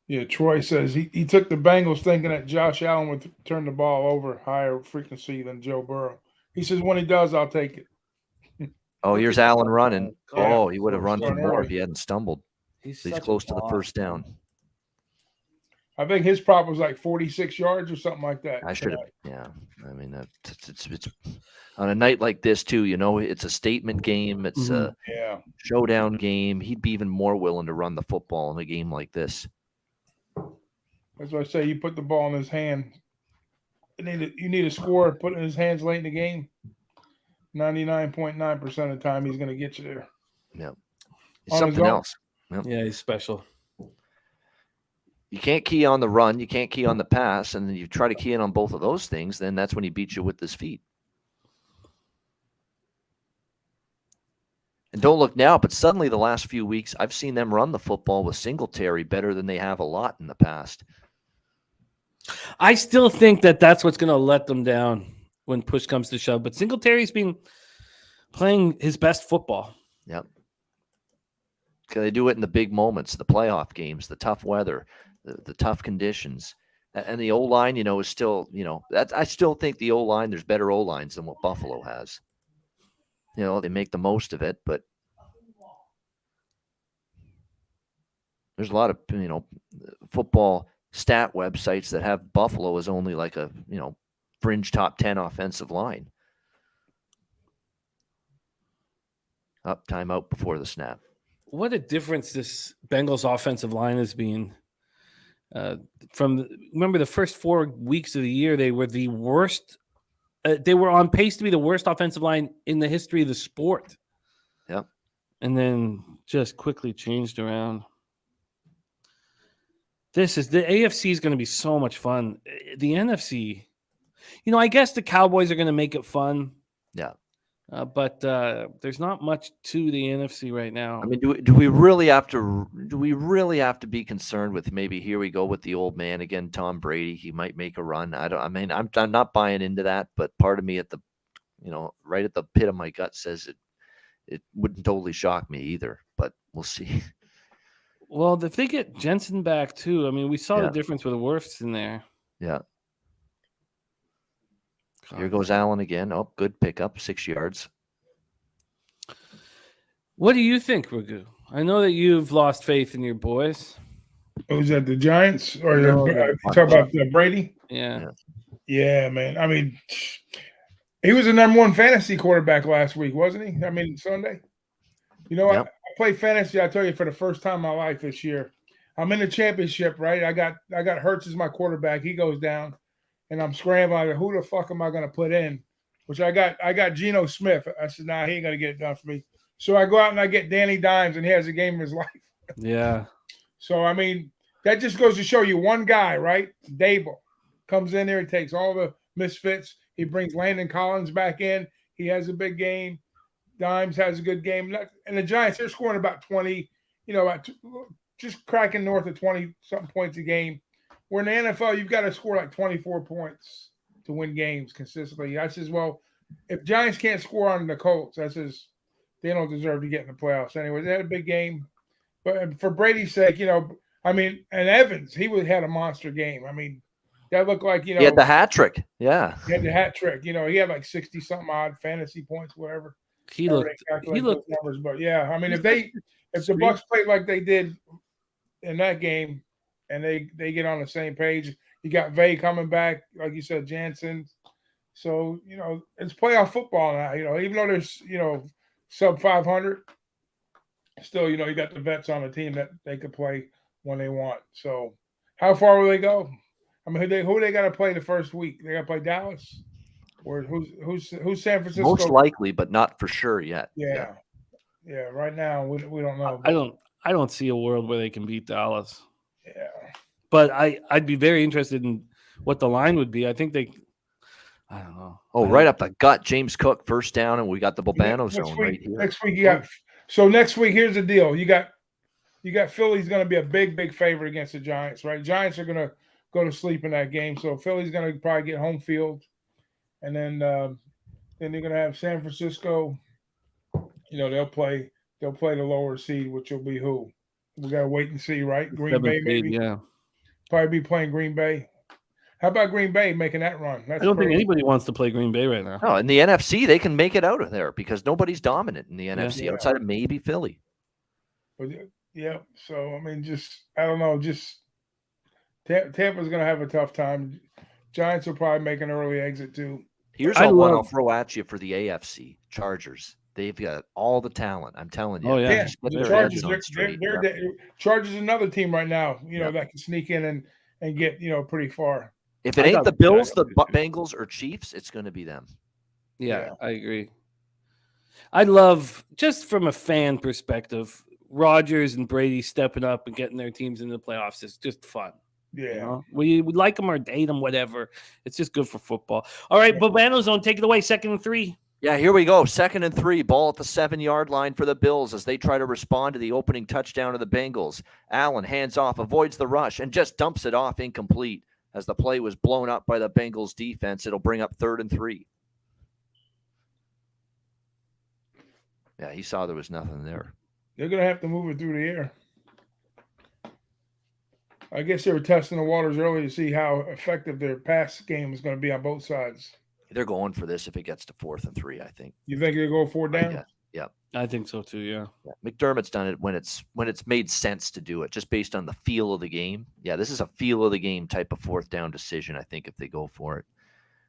Yeah, Troy says he took the Bengals thinking that Josh Allen would turn the ball over higher frequency than Joe Burrow. He says when he does, I'll take it. Oh, here's Allen running. Yeah. Oh, he would have run for Starting more early. if he hadn't stumbled. He's He's such a close to the bomb. first down. I think his prop was like 46 yards or something like that. I should have. Yeah, I mean, it's on a night like this too. It's a statement game. It's a Yeah. showdown game. He'd be even more willing to run the football in a game like this. That's why I say you put the ball in his hand. You need a score, put it in his hands late in the game. 99.9% of the time, he's going to get you there. Yep. On his Something own. else. Yep. Yeah, he's special. You can't key on the run. You can't key on the pass. And then you try to key in on both of those things. Then that's when he beats you with his feet. And don't look now, but suddenly the last few weeks, I've seen them run the football with Singletary better than they have a lot in the past. I still think that that's what's going to let them down when push comes to shove. But Singletary's been playing his best football. Yep. Can they do it in the big moments, the playoff games, the tough weather, the tough conditions? And the O-line, is still, I still think the O-line, there's better O-lines than what Buffalo has. They make the most of it, but there's a lot of, football stat websites that have Buffalo as only like a, fringe top 10 offensive line. Up, timeout before the snap. What a difference this Bengals offensive line has been. Remember the first 4 weeks of the year, they were the worst they were on pace to be the worst offensive line in the history of the sport. Yep. And then just quickly changed around. The AFC is going to be so much fun. The NFC, I guess the Cowboys are going to make it fun. Yeah. But there's not much to the NFC right now. I mean, do we really have to be concerned with maybe here we go with the old man again, Tom Brady? He might make a run. I'm not buying into that, but part of me right at the pit of my gut says it wouldn't totally shock me either, but we'll see. Well, if they get Jensen back too, I mean, we saw the difference with Wirfs in there. Yeah. God. Here goes Allen again. Oh, good pickup, 6 yards. What do you think, Ragu? I know that you've lost faith in your boys. Was that the Giants or talk about Brady? Yeah. Yeah, man. I mean, he was the #1 fantasy quarterback last week, wasn't he? I mean, Sunday. I played fantasy, I tell you, for the first time in my life this year. I'm in the championship, right? I got Hurts as my quarterback. He goes down, and I'm scrambling. Who the fuck am I going to put in? Which I got Geno Smith. I said, nah, he ain't going to get it done for me. So I go out and I get Danny Dimes, and he has a game of his life. Yeah. So, I mean, that just goes to show you one guy, right? Dable comes in there. He takes all the misfits. He brings Landon Collins back in. He has a big game. Dimes has a good game. And the Giants, they're scoring about 20, just cracking north of 20-something points a game. Where in the NFL, you've got to score like 24 points to win games consistently. I says, well, if Giants can't score on the Colts, I says, they don't deserve to get in the playoffs anyway. They had a big game. But for Brady's sake, and Evans, he had a monster game. I mean, that looked like, he had the hat trick. Yeah. He had the hat trick. He had like 60-something odd fantasy points, whatever. He looked those numbers, but yeah, I mean, if the Bucs played like they did in that game, and they get on the same page, you got Vay coming back, like you said, Jansen. So it's playoff football now. Even though there's sub 500, still you got the vets on the team that they could play when they want. So how far will they go? I mean, who they got to play the first week? They got to play Dallas. Or who's San Francisco? Most likely, but not for sure yet. Yeah. Right now, we don't know. I don't see a world where they can beat Dallas. Yeah. But I'd be very interested in what the line would be. I think I don't know. Oh, right up the gut, James Cook, first down, and we got the Bobano zone right here. Next week you got. So next week, here's the deal. You got Philly's going to be a big favorite against the Giants, right? Giants are going to go to sleep in that game, so Philly's going to probably get home field. And then they're going to have San Francisco. They'll play the lower seed, which will be who? We got to wait and see, right? Green Bay, maybe. Yeah. Probably be playing Green Bay. How about Green Bay making that run? I don't think anybody wants to play Green Bay right now. No, in the NFC, they can make it out of there because nobo's dominant in the NFC outside of maybe Philly. But, yeah. So, I mean, I don't know. Tampa's going to have a tough time. Giants will probably make an early exit too. Here's one I'll throw at you for the AFC Chargers. They've got all the talent. I'm telling you. Oh yeah, the Chargers. Chargers another team right now. That can sneak in and get pretty far. If it ain't the Bills, the Bengals, or Chiefs, it's going to be them. Yeah, I agree. I love, just from a fan perspective, Rodgers and Brady stepping up and getting their teams into the playoffs is just fun. Yeah. We would like them or hate them, whatever. It's just good for football. All right, Bobano zone, take it away. 2nd and 3. Yeah, here we go. 2nd and 3. Ball at the 7-yard line for the Bills as they try to respond to the opening touchdown of the Bengals. Allen hands off, avoids the rush, and just dumps it off incomplete. As the play was blown up by the Bengals defense, it'll bring up 3rd and 3. Yeah, he saw there was nothing there. They're going to have to move it through the air. I guess they were testing the waters early to see how effective their pass game is going to be on both sides. They're going for this if it gets to 4th and 3, I think. You think they go 4 down? Yeah. I think so too, yeah. McDermott's done it when it's made sense to do it, just based on the feel of the game. Yeah, this is a feel of the game type of 4th down decision, I think, if they go for it.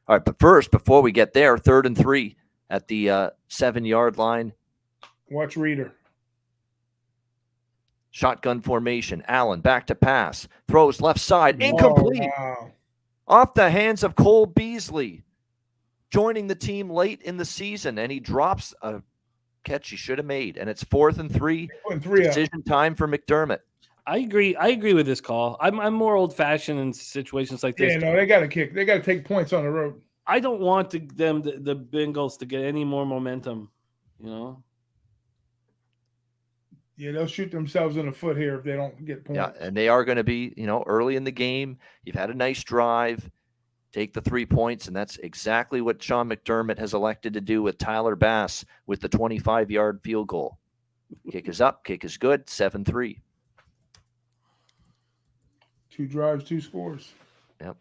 All right, but first, before we get there, 3rd and 3 at the 7-yard line. Watch Reader. Shotgun formation. Allen back to pass. Throws left side. Incomplete. Wow. Off the hands of Cole Beasley. joining the team late in the season, and he drops a catch he should have made, and it's 4th and 3. Decision time for McDermott. I agree with this call. I'm more old fashioned in situations like this. Yeah, no, they got to kick. They got to take points on the road. I don't want the Bengals to get any more momentum. Yeah, they'll shoot themselves in the foot here if they don't get points. Yeah, and they are going to be, early in the game. You've had a nice drive. Take the 3 points, and that's exactly what Sean McDermott has elected to do with Tyler Bass with the 25-yard field goal. Kick is up. Kick is good. 7-3. 2 drives, 2 scores. Yep.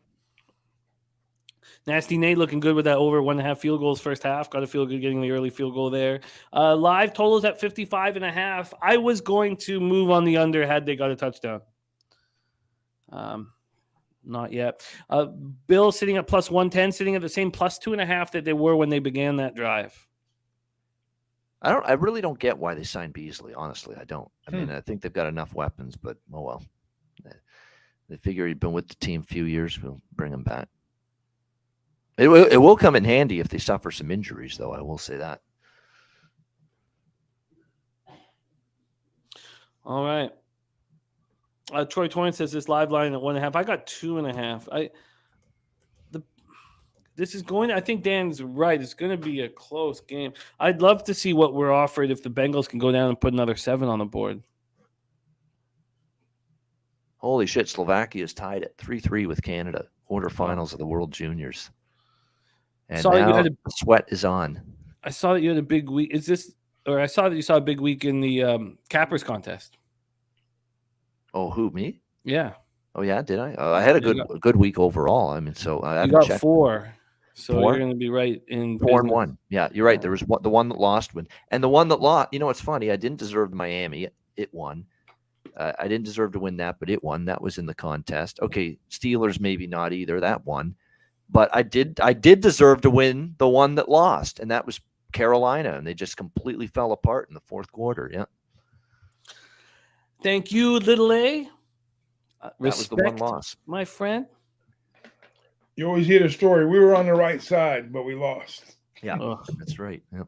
Nasty Nate looking good with that over 1.5 field goals first half. Got to feel good getting the early field goal there. Live totals at 55.5. I was going to move on the under had they got a touchdown. Not yet. Bill sitting at plus 110, sitting at the same plus 2.5 that they were when they began that drive. I really don't get why they signed Beasley. Honestly, I don't. I mean, I think they've got enough weapons, but oh well. They figure he'd been with the team a few years. We'll bring him back. It will come in handy if they suffer some injuries, though. I will say that. All right. Troy Torrance says this live line at 1.5. I got 2.5. This is going. I think Dan's right. It's going to be a close game. I'd love to see what we're offered if the Bengals can go down and put another 7 on the board. Holy shit! Slovakia is tied at 3-3 with Canada. Quarterfinals of the World Juniors. And now the sweat is on. I saw that you had a big week. I saw that you saw a big week in the Cappers contest. Oh, who, me? Yeah. Oh, yeah, did I? I had a good week overall. I mean, so I got checked. 4. So you're going to be right in 4-1. Yeah, you're right. There was the one that lost one. And the one that lost, it's funny. I didn't deserve Miami. It won. I didn't deserve to win that, but it won. That was in the contest. Okay, Steelers maybe not either. That won. But I did deserve to win the one that lost, and that was Carolina, and they just completely fell apart in the fourth quarter. Yeah. Thank you, Little A. That was the one loss. My friend. You always hear the story. We were on the right side, but we lost. Yeah, that's right. Yep.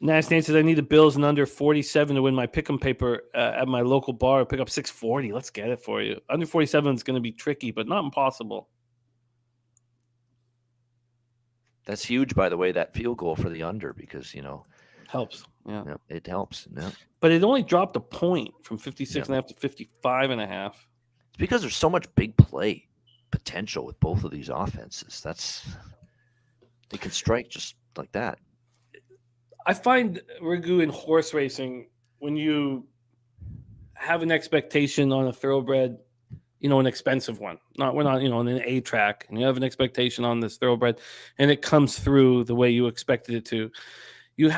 Nasty Nate says, I need the Bills and under 47 to win my pick'em paper at my local bar. Pick up 640. Let's get it for you. Under 47 is going to be tricky, but not impossible. That's huge, by the way, that field goal for the under, because, helps. Yeah. It helps. Yeah. But it only dropped a point from 56.5 to 55.5. It's because there's so much big play potential with both of these offenses. They can strike just like that. I find, Ragu, in horse racing, when you have an expectation on a thoroughbred, an expensive one, we're not, on an A track, and you have an expectation on this thoroughbred, and it comes through the way you expected it to.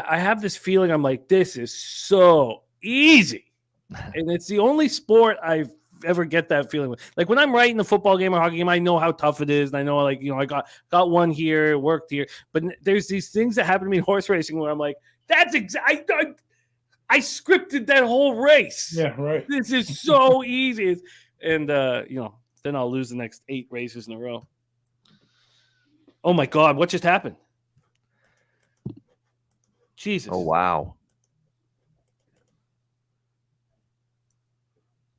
I have this feeling, I'm like, this is so easy, and it's the only sport I ever get that feeling with. Like when I'm writing a football game or hockey game, I know how tough it is, and I know, I got one here, it worked here, but there's these things that happen to me in horse racing where I'm like, that's I scripted that whole race. Yeah, right. This is so easy. And, then I'll lose the next 8 races in a row. Oh, my God. What just happened? Jesus. Oh, wow.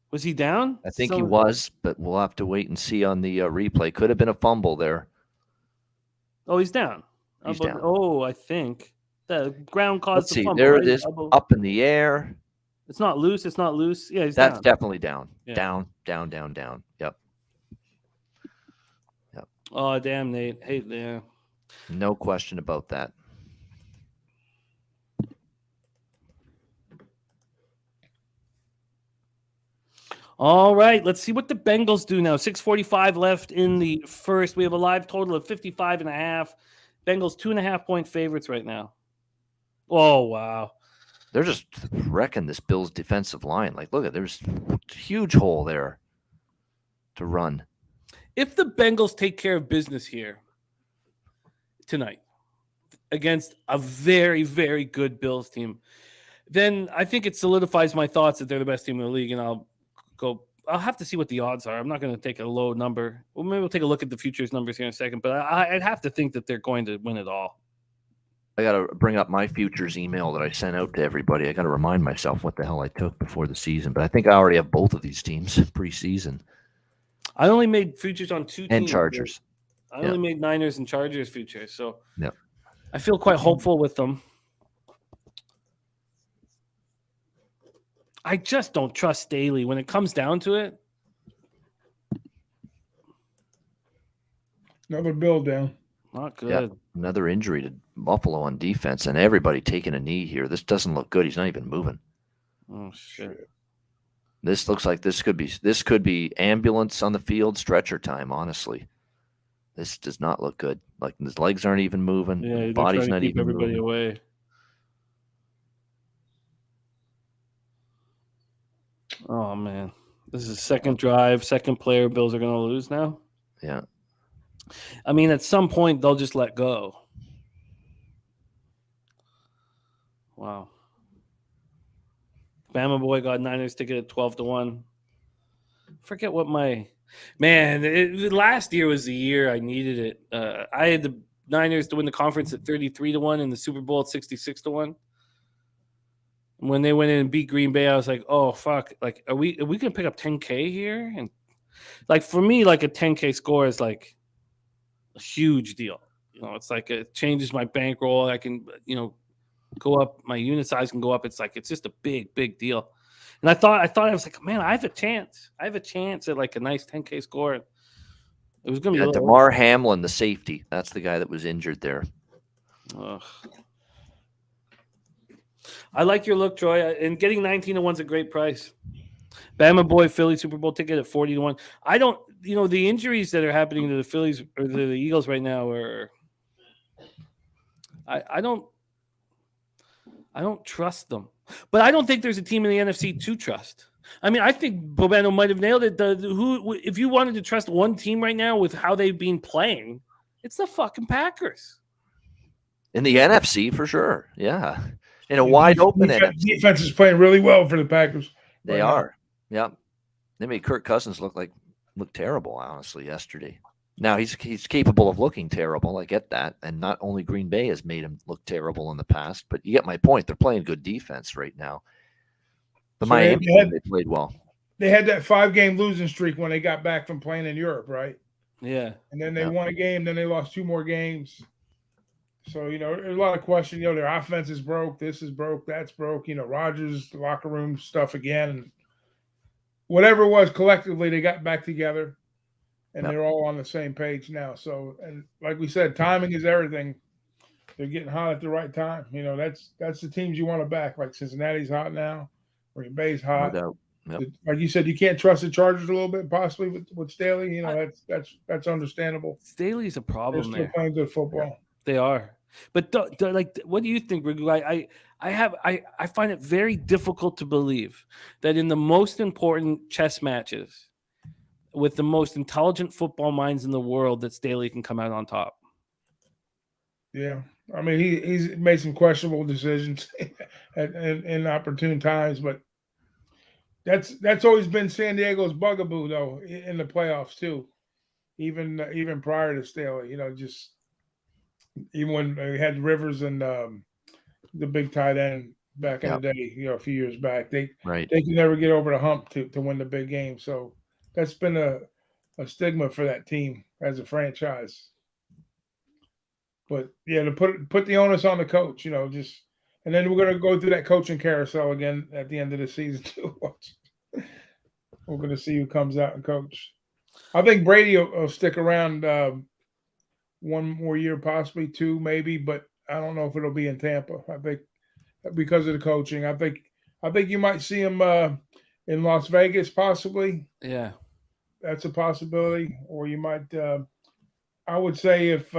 Was he down? I think he was, but we'll have to wait and see on the replay. Could have been a fumble there. Oh, he's down. He's down. Oh, I think. The ground caused the fumble. There it is, up in the air. It's not loose. It's not loose. Yeah, that's down. Definitely down. Yeah. Down. Yep. Oh, damn, Nate. Hey, yeah. No question about that. All right, let's see what the Bengals do now. 6:45 left in the first. We have a live total of 55.5. Bengals 2.5-point favorites right now. Oh, wow. They're just wrecking this Bills defensive line. Like, look there's a huge hole there to run. If the Bengals take care of business here tonight against a very, very good Bills team, then I think it solidifies my thoughts that they're the best team in the league, and I'll go I'll have to see what the odds are. I'm not going to take a low number. Well, maybe we'll take a look at the futures numbers here in a second. But I'd have to think that they're going to win it all. I got to bring up my futures email that I sent out to everybody. I got to remind myself what the hell I took before the season. But I think I already have both of these teams preseason. I only made futures on 2 teams. And Chargers. I only made Niners and Chargers futures. So Yep. I feel quite hopeful with them. I just don't trust Staley when it comes down to it. Another Bill down. Not good. Yep. Another injury to Buffalo on defense, and everybody taking a knee here. This doesn't look good. He's not even moving. Oh shit. This looks like this could be ambulance on the field, stretcher time, honestly. This does not look good. Like his legs aren't even moving. Yeah, His body's not keep even everybody moving. away. Oh man. This is second drive, second player. Bills are gonna lose now. Yeah. I mean, at some point they'll just let go. Wow. Bama boy got Niners ticket at 12-1. Forget what my last year was the year I needed it. I had the Niners to win the conference at 33-1 and the Super Bowl at 66-1. When they went in and beat Green Bay, I was like, "Oh fuck! Like, are we gonna pick up 10K here?" And like for me, like a 10K score is like a huge deal. You know, it's like it changes my bankroll. I can, go up. My unit size can go up. It's just a big deal. And I was like, man, I have a chance. I have a chance at like a nice 10K score. It was gonna be DeMar Hamlin, the safety. That's the guy that was injured there. Ugh. I like your look, Troy. And getting 19-1 is a great price. Bama boy Philly Super Bowl ticket at 40-1. I don't, the injuries that are happening to the Phillies or the Eagles right now are. I don't trust them, but I don't think there's a team in the NFC to trust. I mean, I think Bobano might have nailed it. If you wanted to trust one team right now with how they've been playing, it's the fucking Packers. In the NFC, for sure. Yeah. In a wide open NFC. Defense is playing really well for the Packers. They are. Yeah. They made Kirk Cousins look terrible, honestly, yesterday. Now he's capable of looking terrible. I get that. And not only Green Bay has made him look terrible in the past, but you get my point. They're playing good defense right now. The Miami they played well. They had that 5-game losing streak when they got back from playing in Europe, right? Yeah. And then they won a game, then they lost 2 more games. So, there's a lot of questions. Their offense is broke. This is broke. That's broke. Rodgers, locker room stuff again. And whatever it was, collectively, they got back together. And they're all on the same page now. So, and like we said, timing is everything. They're getting hot at the right time. That's the teams you want to back. Like Cincinnati's hot now. Green Bay's hot. No doubt. Yep. Like you said, you can't trust the Chargers a little bit, possibly with Staley. That's understandable. Staley's a problem They're still playing good football. They are. But what do you think, Rigu? I find it very difficult to believe that in the most important chess matches with the most intelligent football minds in the world that Staley can come out on top. Yeah. I mean, he's made some questionable decisions at inopportune times, but that's always been San Diego's bugaboo, though, in the playoffs too. Even prior to Staley, just even when they had Rivers and the big tight end back in the day, a few years back, they can never get over the hump to win the big game. So that's been a stigma for that team as a franchise. But yeah, to put the onus on the coach, and then we're gonna go through that coaching carousel again at the end of the season too. We're gonna see who comes out and coach. I think Brady will stick around 1 more year, possibly 2, maybe, but I don't know if it'll be in Tampa. I think because of the coaching, I think you might see him in Las Vegas, possibly. Yeah, that's a possibility. Or you might. I would say if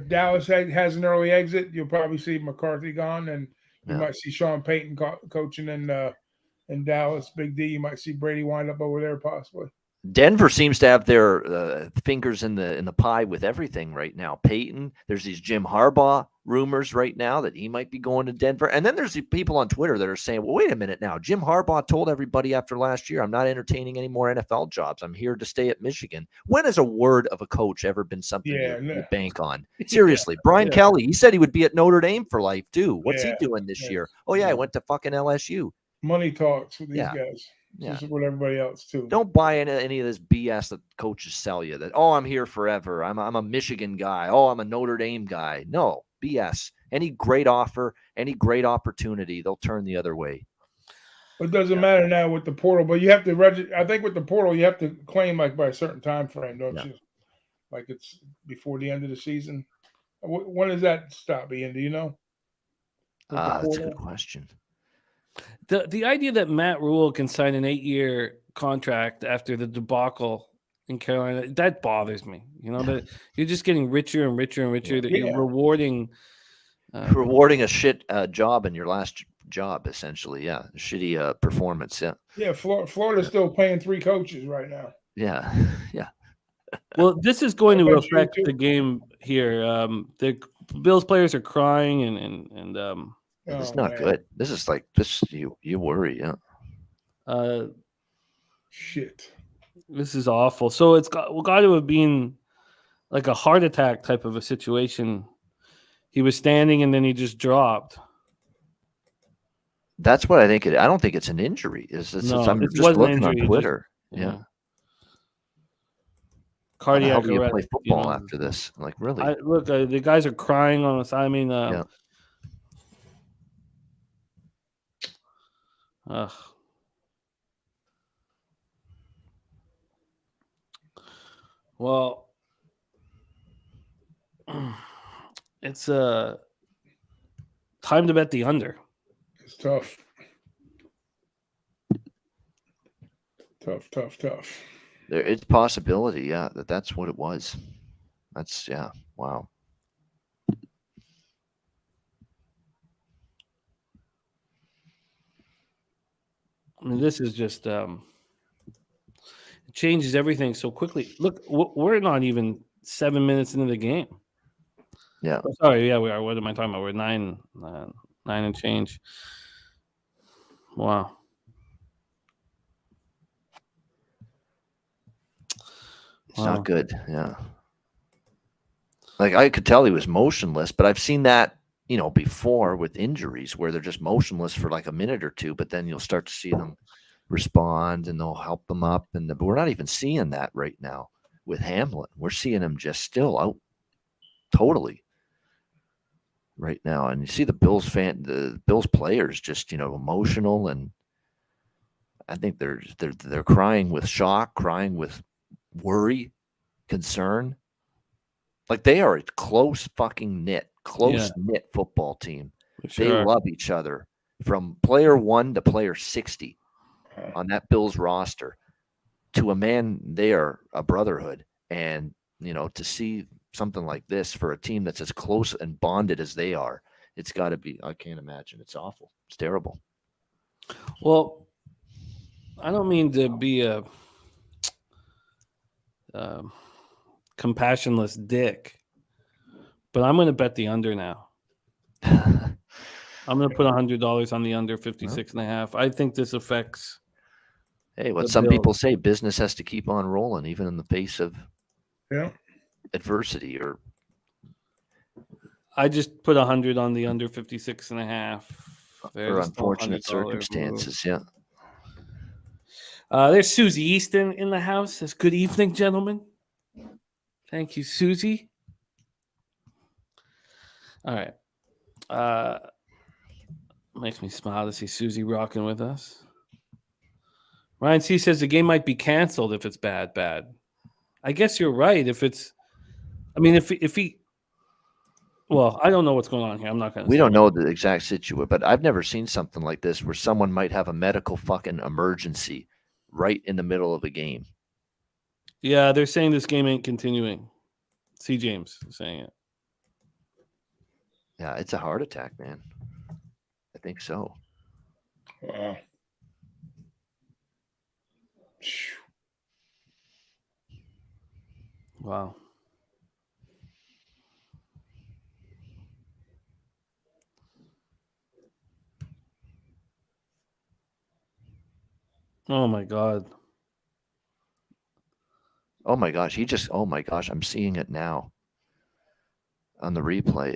Dallas has an early exit, you'll probably see McCarthy gone, and you might see Sean Payton coaching in Dallas. Big D, you might see Brady wind up over there, possibly. Denver seems to have their fingers in the pie with everything right now. Peyton, there's these Jim Harbaugh rumors right now that he might be going to Denver. And then there's the people on Twitter that are saying, well, wait a minute now. Jim Harbaugh told everybody after last year, I'm not entertaining any more NFL jobs. I'm here to stay at Michigan. When has a word of a coach ever been something you bank on? Seriously, Brian Kelly, he said he would be at Notre Dame for life too. What's he doing this year? Oh, yeah, I went to fucking LSU. Money talks with these guys. Just with everybody else too. Don't buy any of this BS that coaches sell you that, oh, I'm here forever. I'm a Michigan guy. Oh, I'm a Notre Dame guy. No, BS. Any great offer, any great opportunity, they'll turn the other way. It doesn't matter now with the portal, but you have to register. I think with the portal, you have to claim like by a certain time frame, don't you? Like it's before the end of the season. When does that stop, Ian? Do you know? That's a good question. The idea that Matt Rule can sign an 8-year contract after the debacle in Carolina, that bothers me. You know, that you're just getting richer and richer and richer, that you're rewarding a shit job in your last job, essentially. Yeah. Shitty performance. Yeah. Yeah. Florida's still paying 3 coaches right now. Yeah. Yeah. Well, this is going to affect the game here. The Bills players are crying and it's not good. This is like this. You worry, shit. This is awful. So it's got to have been like a heart attack type of a situation. He was standing and then he just dropped. That's what I think. I don't think it's an injury. I'm just looking on Twitter. Yeah. Cardiac arrest. How do you arrest, play football after this? Like, really? Look, the guys are crying on us. I mean, well, it's time to bet the under. It's tough. Tough. It's a possibility, that's what it was. That's wow. I mean, this is just it changes everything so quickly. Look, we're not even 7 minutes into the game. Yeah. Oh, sorry, we are. What am I talking about? We're 9 and change. Wow. It's not good. Yeah. Like I could tell he was motionless, but I've seen that, before with injuries where they're just motionless for like a minute or two, but then you'll start to see them respond and they'll help them up. But we're not even seeing that right now with Hamlin. We're seeing him just still out totally right now. And you see the Bills players just, emotional, and I think they're crying with shock, crying with worry, concern. Like they are a close knit football team. They love each other from player 1 to player 60 on that Bills roster. To a man, they are a brotherhood. And, to see something like this for a team that's as close and bonded as they are, it's got to be, I can't imagine. It's awful. It's terrible. Well, I don't mean to be a compassionless dick, but I'm going to bet the under now. I'm going to put $100 on the under 56.5. I think this affects. Hey, what some people say, business has to keep on rolling, even in the face of adversity. Or I just put 100 on the under 56.5. For unfortunate circumstances, There's Susie Easton in the house. Says, good evening, gentlemen. Thank you, Susie. All right. Makes me smile to see Susie rocking with us. Ryan C says the game might be canceled if it's bad. I guess you're right. If he. Well, I don't know what's going on here. I'm not going to. We don't know the exact situation, but I've never seen something like this where someone might have a medical fucking emergency right in the middle of a game. Yeah, they're saying this game ain't continuing. C. James is saying it. Yeah, it's a heart attack, man. I think so. Wow. Wow. Oh my God. Oh my gosh, oh my gosh, I'm seeing it now on the replay.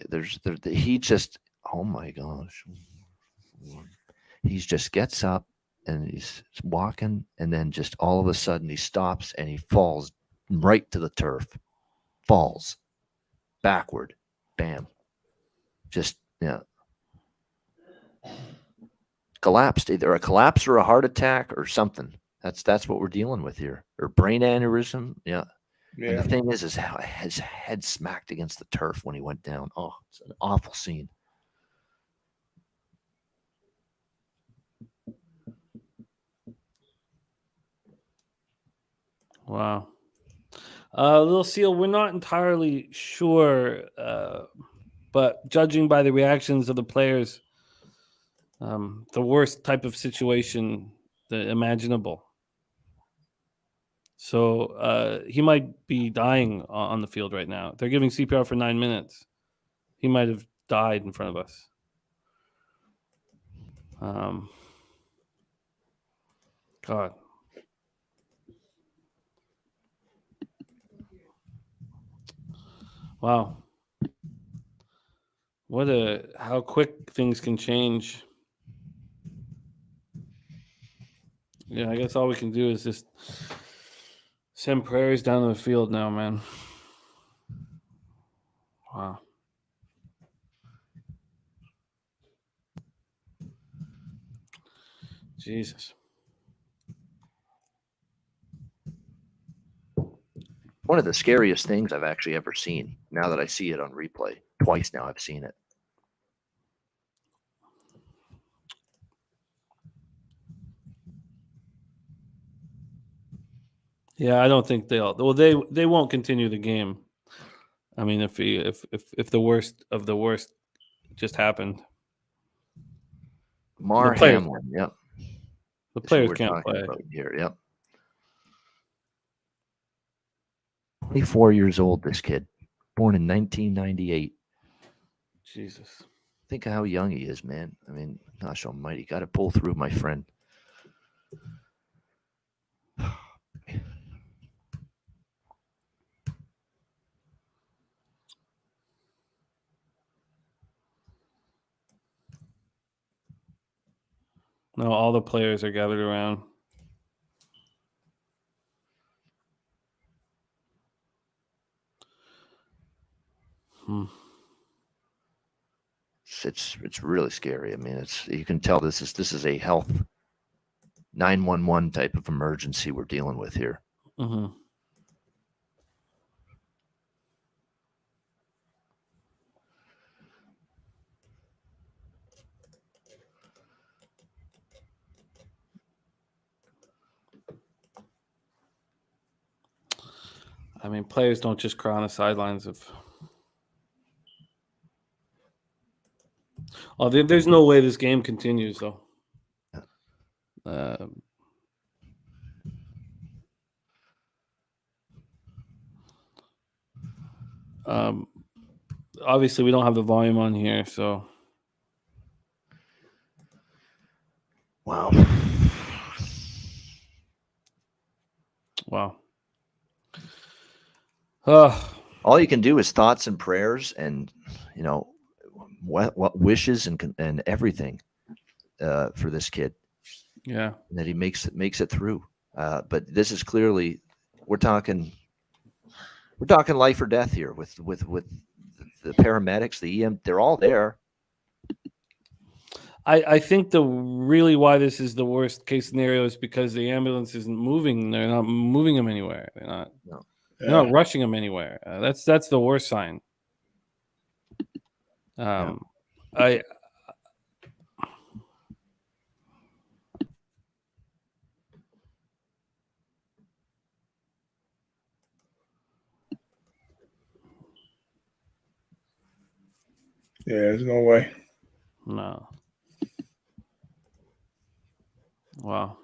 Oh my gosh. He just gets up and he's walking, and then just all of a sudden he stops and he falls right to the turf. Falls backward. Bam. Just, yeah. Collapsed. Either a collapse or a heart attack or something. That's what we're dealing with here. Or brain aneurysm. Yeah. And the thing is how his head smacked against the turf when he went down. Oh, it's an awful scene. Wow. Little Seal, we're not entirely sure, but judging by the reactions of the players, the worst type of situation imaginable. So he might be dying on the field right now. They're giving CPR for 9 minutes. He might have died in front of us. God. Wow. How quick things can change. Yeah, I guess all we can do is just send prayers down to the field now, man. Wow. Jesus. One of the scariest things I've actually ever seen. Now that I see it on replay. Twice now I've seen it. Yeah, I don't think they'll. Well, they won't continue the game. I mean, if the worst of the worst just happened, Mar players- Hamlin, yep. the That's who players we're can't talking play. about here, yep. 24 years old, this kid. Born in 1998. Jesus. Think of how young he is, man. I mean, gosh almighty. Got to pull through, my friend. No, all the players are gathered around. It's really scary. I mean, you can tell this is a health 911 type of emergency we're dealing with here. Mm-hmm. I mean, players don't just cry on the sidelines of. Oh, there's no way this game continues, though. Obviously, we don't have the volume on here, so. Wow. Wow. All you can do is thoughts and prayers, and what wishes and everything for this kid. Yeah. That he makes it through. But this is clearly we're talking life or death here with the paramedics, the EM. They're all there. I think really why this is the worst case scenario is because the ambulance isn't moving. They're not moving them anywhere. They're not rushing them anywhere. That's the worst sign. Yeah, there's no way. No. Wow.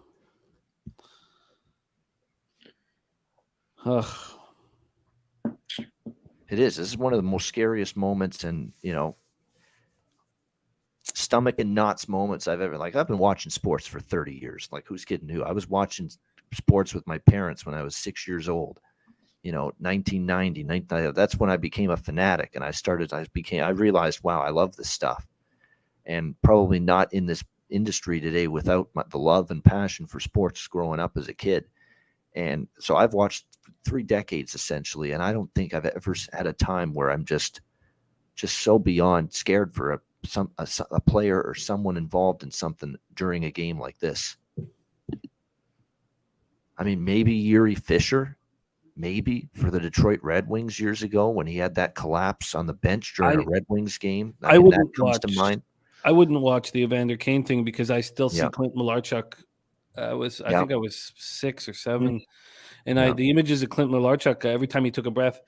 Ugh. It is. This is one of the most scariest moments, and stomach in knots moments I've ever I've been watching sports for 30 years. Like, who's kidding who? I was watching sports with my parents when I was 6 years old. 1990, that's when I became a fanatic, and I realized, wow, I love this stuff, and probably not in this industry today without the love and passion for sports growing up as a kid. And so I've watched 3 decades essentially, and I don't think I've ever had a time where I'm just so beyond scared for a player or someone involved in something during a game like this. I mean, maybe Yuri Fisher, maybe for the Detroit Red Wings years ago when he had that collapse on the bench during a Red Wings game. I wouldn't that comes to mind. I wouldn't watch the Evander Kane thing because I still see Yeah. Clint Malarchuk. I think I was 6 or 7, and the images of Clint Malarchuk every time he took a breath,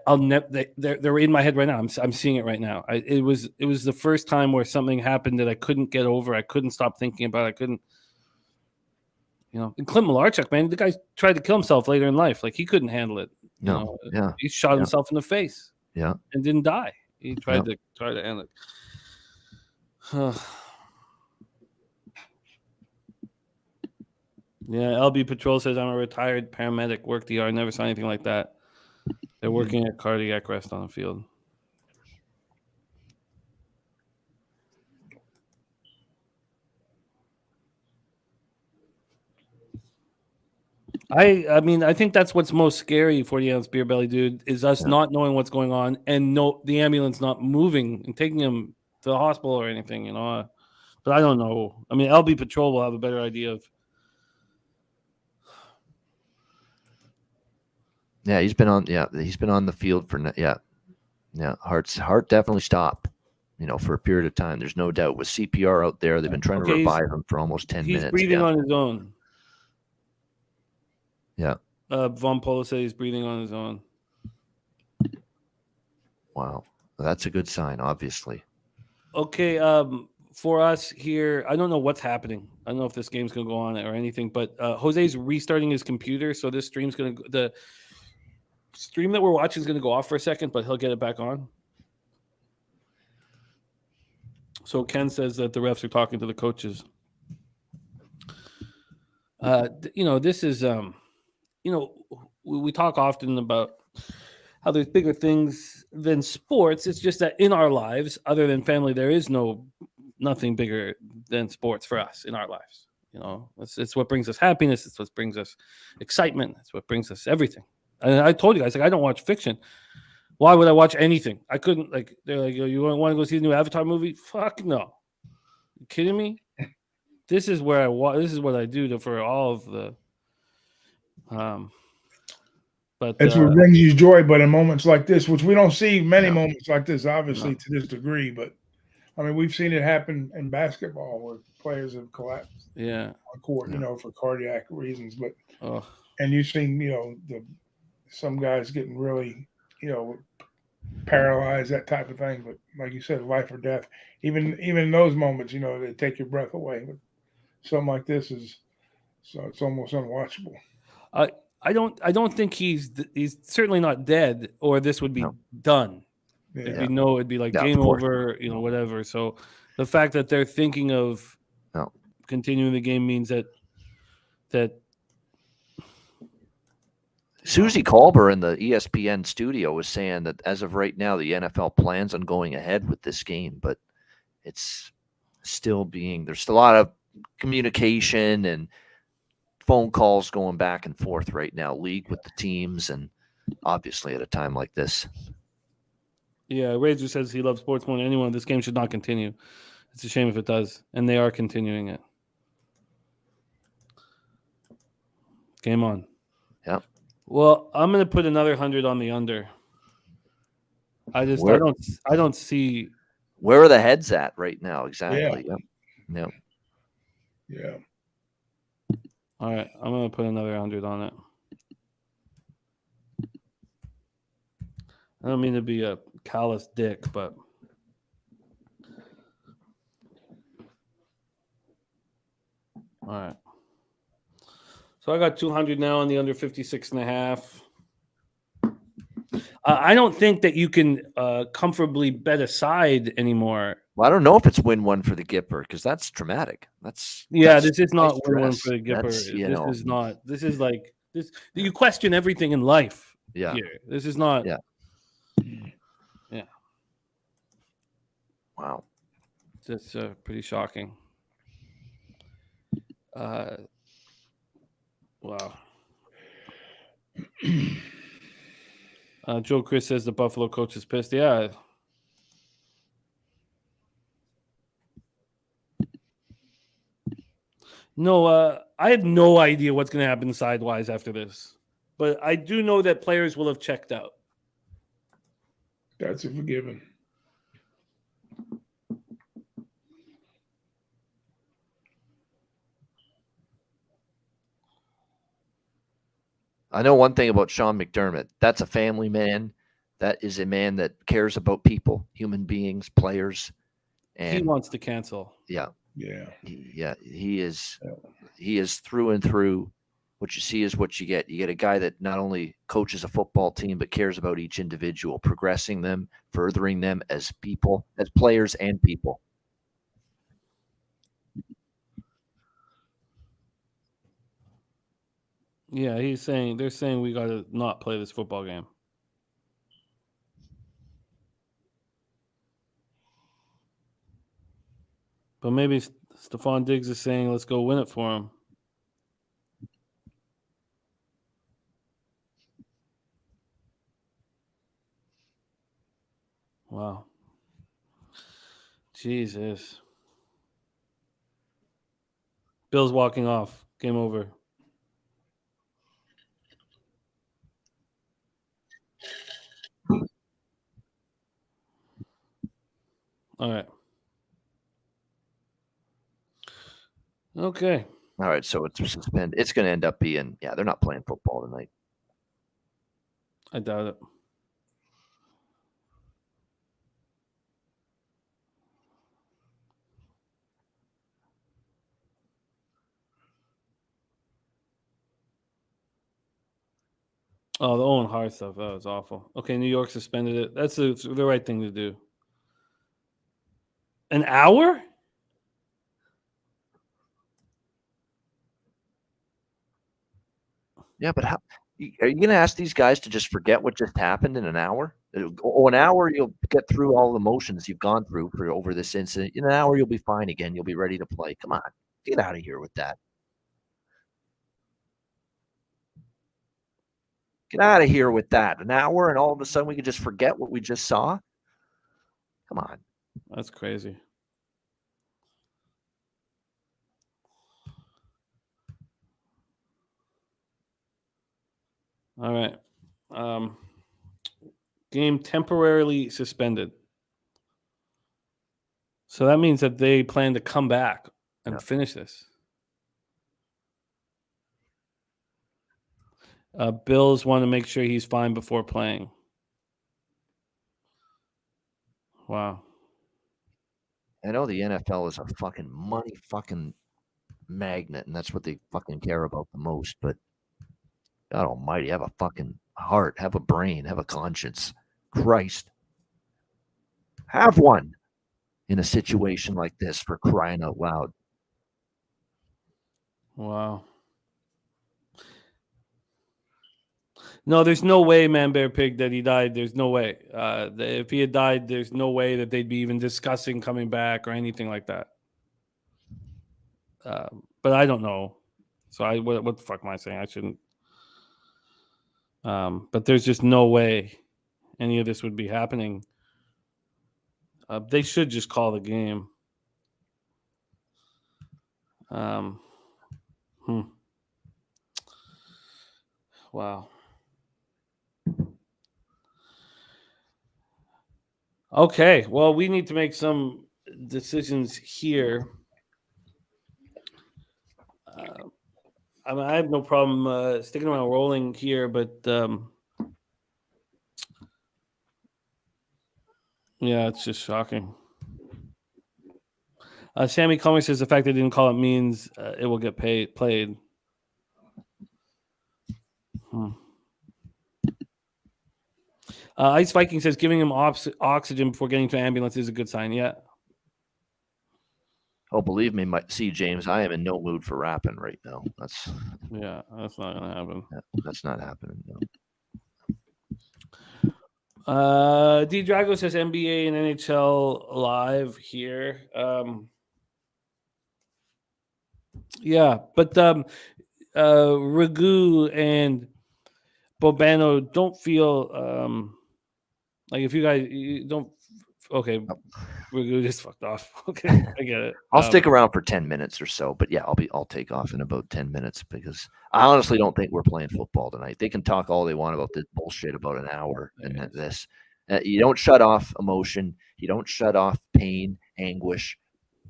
I'll never. They're in my head right now. I'm seeing it right now. It was the first time where something happened that I couldn't get over. I couldn't stop thinking about it. I couldn't. And Clint Malarchuk, man, the guy tried to kill himself later in life. Like, he couldn't handle it. He shot himself in the face. Yeah, and didn't die. He tried to end it. Yeah, LB Patrol says, I'm a retired paramedic, worked ER, never saw anything like that. They're working at cardiac arrest on the field. I mean, I think that's what's most scary, 40-ounce beer belly dude, is us not knowing what's going on and the ambulance not moving and taking him to the hospital or anything, But I don't know. I mean, LB Patrol will have a better idea of. Yeah, he's been on the field for Heart definitely stopped, for a period of time. There's no doubt. With CPR out there, they've been trying to revive him for almost 10 minutes. He's breathing on his own. Yeah. Von Polo said he's breathing on his own. Wow, that's a good sign, obviously. Okay, for us here, I don't know what's happening. I don't know if this game's going to go on or anything, but Jose's restarting his computer, so this stream's going to the stream that we're watching is going to go off for a second, but he'll get it back on. So Ken says that the refs are talking to the coaches. This is we talk often about how there's bigger things than sports. It's just that in our lives, other than family, there is nothing bigger than sports for us in our lives. It's what brings us happiness. It's what brings us excitement. It's what brings us everything. And I told you guys, I don't watch fiction. Why would I watch anything? I couldn't. They're like, you want to go see the new Avatar movie? Fuck no. You kidding me? This is where this is what I do for all of the. But that's what brings you joy. But in moments like this, which we don't see many moments like this, obviously to this degree, but I mean, we've seen it happen in basketball where players have collapsed. Yeah, on court, for cardiac reasons. But and you've seen, some guys getting really, paralyzed, that type of thing. But like you said, life or death. Even in those moments, they take your breath away. But something like this it's almost unwatchable. I don't think he's certainly not dead, or this would be done. Yeah. It'd be like game over, whatever. So the fact that they're thinking of continuing the game means that Susie Kolber in the ESPN studio was saying that as of right now, the NFL plans on going ahead with this game, but it's still there's still a lot of communication and phone calls going back and forth right now, league with the teams, and obviously at a time like this. Yeah, Razor says he loves sports more than anyone. This game should not continue. It's a shame if it does, and they are continuing it. Game on. Yeah. Well, I'm going to put another 100 on the under. I don't see. Where are the heads at right now? Exactly. Yeah. Yeah. All right, I'm going to put another 100 on it. I don't mean to be a callous dick, but all right. So I got 200 now on the under 56.5. I don't think that you can comfortably bet aside anymore Well, I don't know if it's win one for the Gipper because that's dramatic. This is not nice win one dress. for the Gipper. That's, you know, Is not. This is like this. You question everything in life. Yeah. Here. This is not. Yeah. Yeah. Wow. That's pretty shocking. Wow. Joe Chris says the Buffalo coach is pissed. Yeah. No, I have no idea what's going to happen sidewise after this. But I do know that players will have checked out. That's a forgiven. I know one thing about Sean McDermott. That's a family man. That is a man that cares about people, human beings, players. And he wants to cancel. Yeah. Yeah. He is through and through. What you see is what you get. You get a guy that not only coaches a football team, but cares about each individual, progressing them, furthering them as people, as players and people. Yeah, they're saying we got to not play this football game. But maybe Stephon Diggs is saying, let's go win it for him. Wow. Jesus. Bill's walking off. Game over. All right. Okay. All right, so it's suspended. It's going to end up being, they're not playing football tonight. I doubt it. Oh, the Owen Hart stuff. That was awful. Okay, New York suspended it. That's the right thing to do. An hour? Yeah, but how are you going to ask these guys to just forget what just happened in an hour? An hour, you'll get through all the emotions you've gone through over this incident. In an hour, you'll be fine again. You'll be ready to play. Come on, get out of here with that. Get out of here with that. An hour, and all of a sudden we can just forget what we just saw. Come on. That's crazy. All right. Game temporarily suspended. So that means that they plan to come back and finish this. Bills want to make sure he's fine before playing. Wow. I know the NFL is a fucking money fucking magnet, and that's what they fucking care about the most, but God almighty, have a fucking heart, have a brain, have a conscience. Christ. Have one in a situation like this, for crying out loud. Wow. No, there's no way, Man Bear Pig, that he died. There's no way. If he had died, there's no way that they'd be even discussing coming back or anything like that. But I don't know. So what the fuck am I saying? I shouldn't. But there's just no way any of this would be happening. They should just call the game. Wow. Okay, well, we need to make some decisions here. I mean, I have no problem sticking around rolling here, but yeah, it's just shocking. Sammy Comer says the fact they didn't call it means it will get played. Ice Viking says giving him oxygen before getting to ambulance is a good sign. Yeah. Oh, believe me, James, I am in no mood for rapping right now. That's not gonna happen. that's not happening. No. D Drago says NBA and NHL live here. Yeah, but Ragu and Bobano don't feel like if you guys don't. Okay, Ragu just fucked off. Okay, I get it. I'll stick around for 10 minutes or so, but yeah, I'll take off in about 10 minutes because I honestly don't think we're playing football tonight. They can talk all they want about this bullshit about an hour and this. You don't shut off emotion. You don't shut off pain, anguish,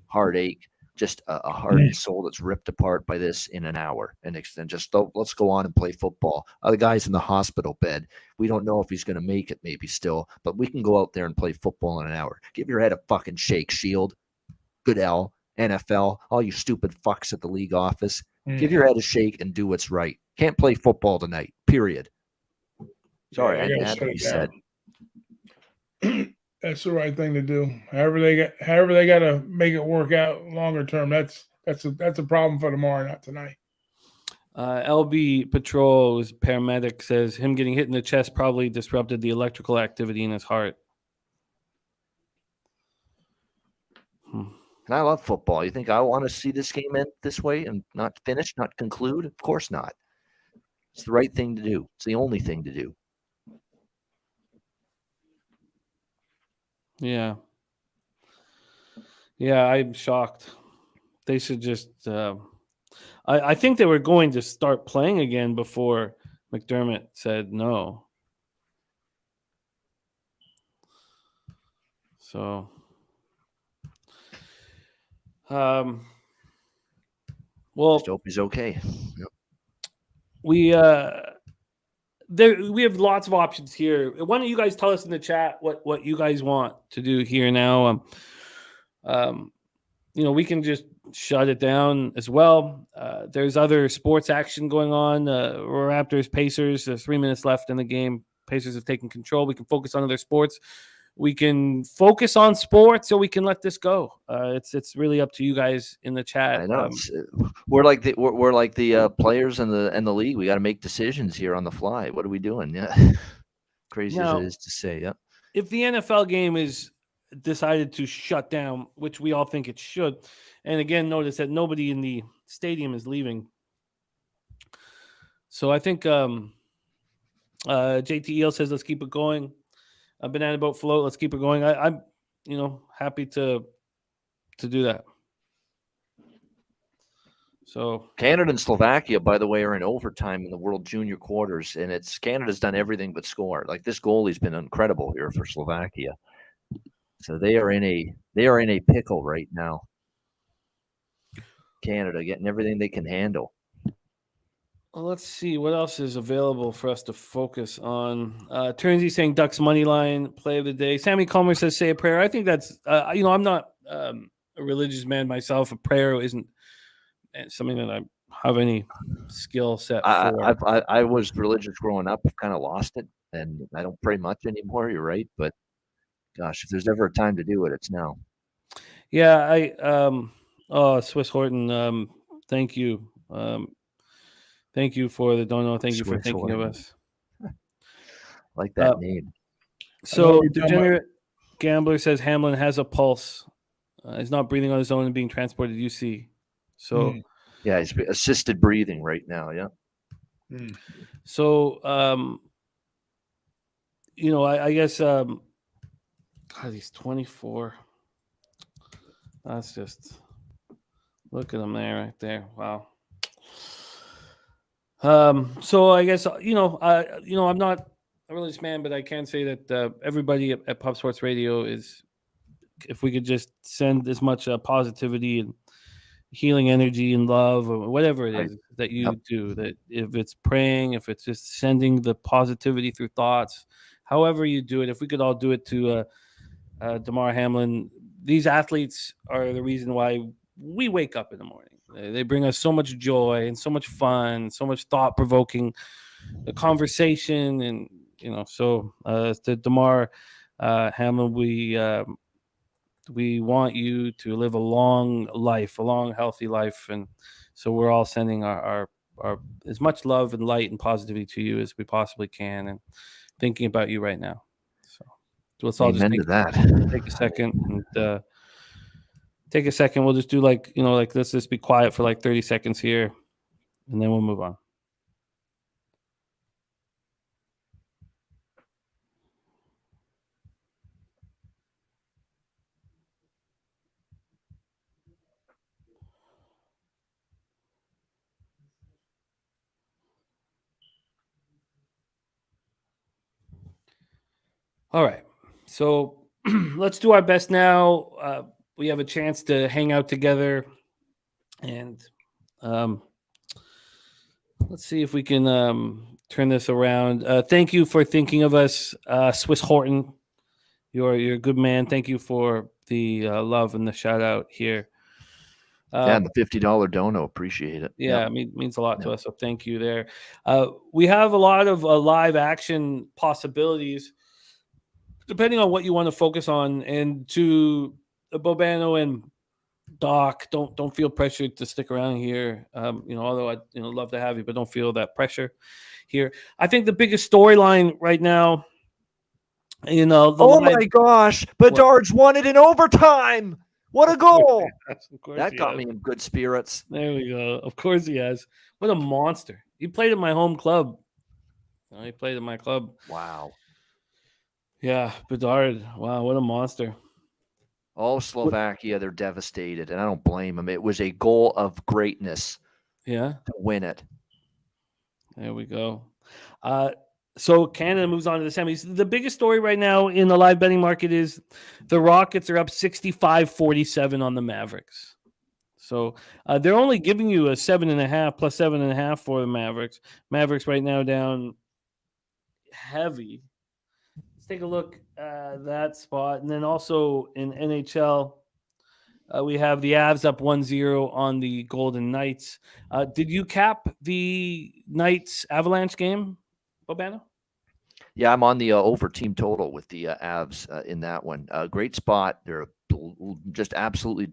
heartache, just a heart and soul that's ripped apart by this in an hour. And then just let's go on and play football. The guy's in the hospital bed. We don't know if he's going to make it, maybe still, but we can go out there and play football in an hour. Give your head a fucking shake, Shield. Goodell, NFL, all you stupid fucks at the league office. Give your head a shake and do what's right. Can't play football tonight, period. Sorry, I had to be said. That's the right thing to do. However they got to make it work out longer term. That's a problem for tomorrow, not tonight. LB Patrol's paramedic says him getting hit in the chest probably disrupted the electrical activity in his heart. And I love football. You think I want to see this game end this way and not finish, not conclude? Of course not. It's the right thing to do. It's the only thing to do. Yeah. Yeah, I'm shocked. They should just I think they were going to start playing again before McDermott said no. So well, just hope he's okay. Yep. We have lots of options here. Why don't you guys tell us in the chat what you guys want to do here now? We can just shut it down as well. There's other sports action going on. Raptors, Pacers. There's 3 minutes left in the game. Pacers have taken control. We can focus on other sports. We can focus on sports, or we can let this go. It's really up to you guys in the chat. I know we're like the players in the league. We got to make decisions here on the fly. What are we doing? Yeah, crazy as it is to say. Yeah, if the NFL game is decided to shut down, which we all think it should, and again, notice that nobody in the stadium is leaving. So I think JT Eel says let's keep it going. Banana boat float. Let's keep it going. I'm, happy to do that. So Canada and Slovakia, by the way, are in overtime in the World Junior quarters, and Canada's done everything but score. Like this goalie's been incredible here for Slovakia. So they are in a pickle right now. Canada getting everything they can handle. Well, let's see what else is available for us to focus on. Turnsy saying Ducks money line play of the day. Sammy Comer says say a prayer. I think that's I'm not a religious man myself. A prayer isn't something that I have any skill set for. I was religious growing up. I've kind of lost it, and I don't pray much anymore. You're right, but gosh, if there's ever a time to do it, it's now. Yeah, Swiss Horton, thank you. Thank you for the dono. Thank you for thinking of us. Like that name. So, Degenerate Gambler says Hamlin has a pulse. He's not breathing on his own and being transported to UC. So, yeah, he's assisted breathing right now. Yeah. So, I guess, God, he's 24. That's just, look at him there, right there. Wow. So I guess I'm not a religious man, but I can say that everybody at Pop Sports Radio is, if we could just send as much positivity and healing energy and love or whatever it is that you do, that if it's praying, if it's just sending the positivity through thoughts, however you do it, if we could all do it to Damar Hamlin. These athletes are the reason why we wake up in the morning. They bring us so much joy and so much fun, so much thought-provoking conversation, and so to Damar Hamlin, we we want you to live a long life, a long, healthy life. And so we're all sending our as much love and light and positivity to you as we possibly can, and thinking about you right now. So let's all just Amen to that. take a second and take a second. We'll just do like let's just be quiet for like 30 seconds here, and then we'll move on. All right. So let's do our best now. We have a chance to hang out together, and let's see if we can turn this around. Thank you for thinking of us, Swiss Horton. You're a good man. Thank you for the love and the shout out here. And the $50 dono, appreciate it. Yeah, it means a lot to us. So thank you there. We have a lot of live action possibilities, depending on what you want to focus on. And to Bobano and Doc, don't feel pressured to stick around here. Although I'd love to have you, but don't feel that pressure here. I think the biggest storyline right now, my gosh, Bedard's won it in overtime. What a goal! That got me in good spirits. There we go. Of course he has. What a monster! He played at my home club. He played at my club. Wow. Yeah, Bedard. Wow, what a monster. Oh, Slovakia, they're devastated, and I don't blame them. It was a goal of greatness. Yeah. To win it. There we go. So Canada moves on to the semis. The biggest story right now in the live betting market is the Rockets are up 65-47 on the Mavericks. So they're only giving you a 7.5 plus 7.5 for the Mavericks. Mavericks right now down heavy. Let's take a look at that spot. And then also in NHL, we have the Avs up 1-0 on the Golden Knights. Did you cap the Knights Avalanche game, Bobano? Yeah, I'm on the over team total with the Avs in that one. Great spot. They're just absolutely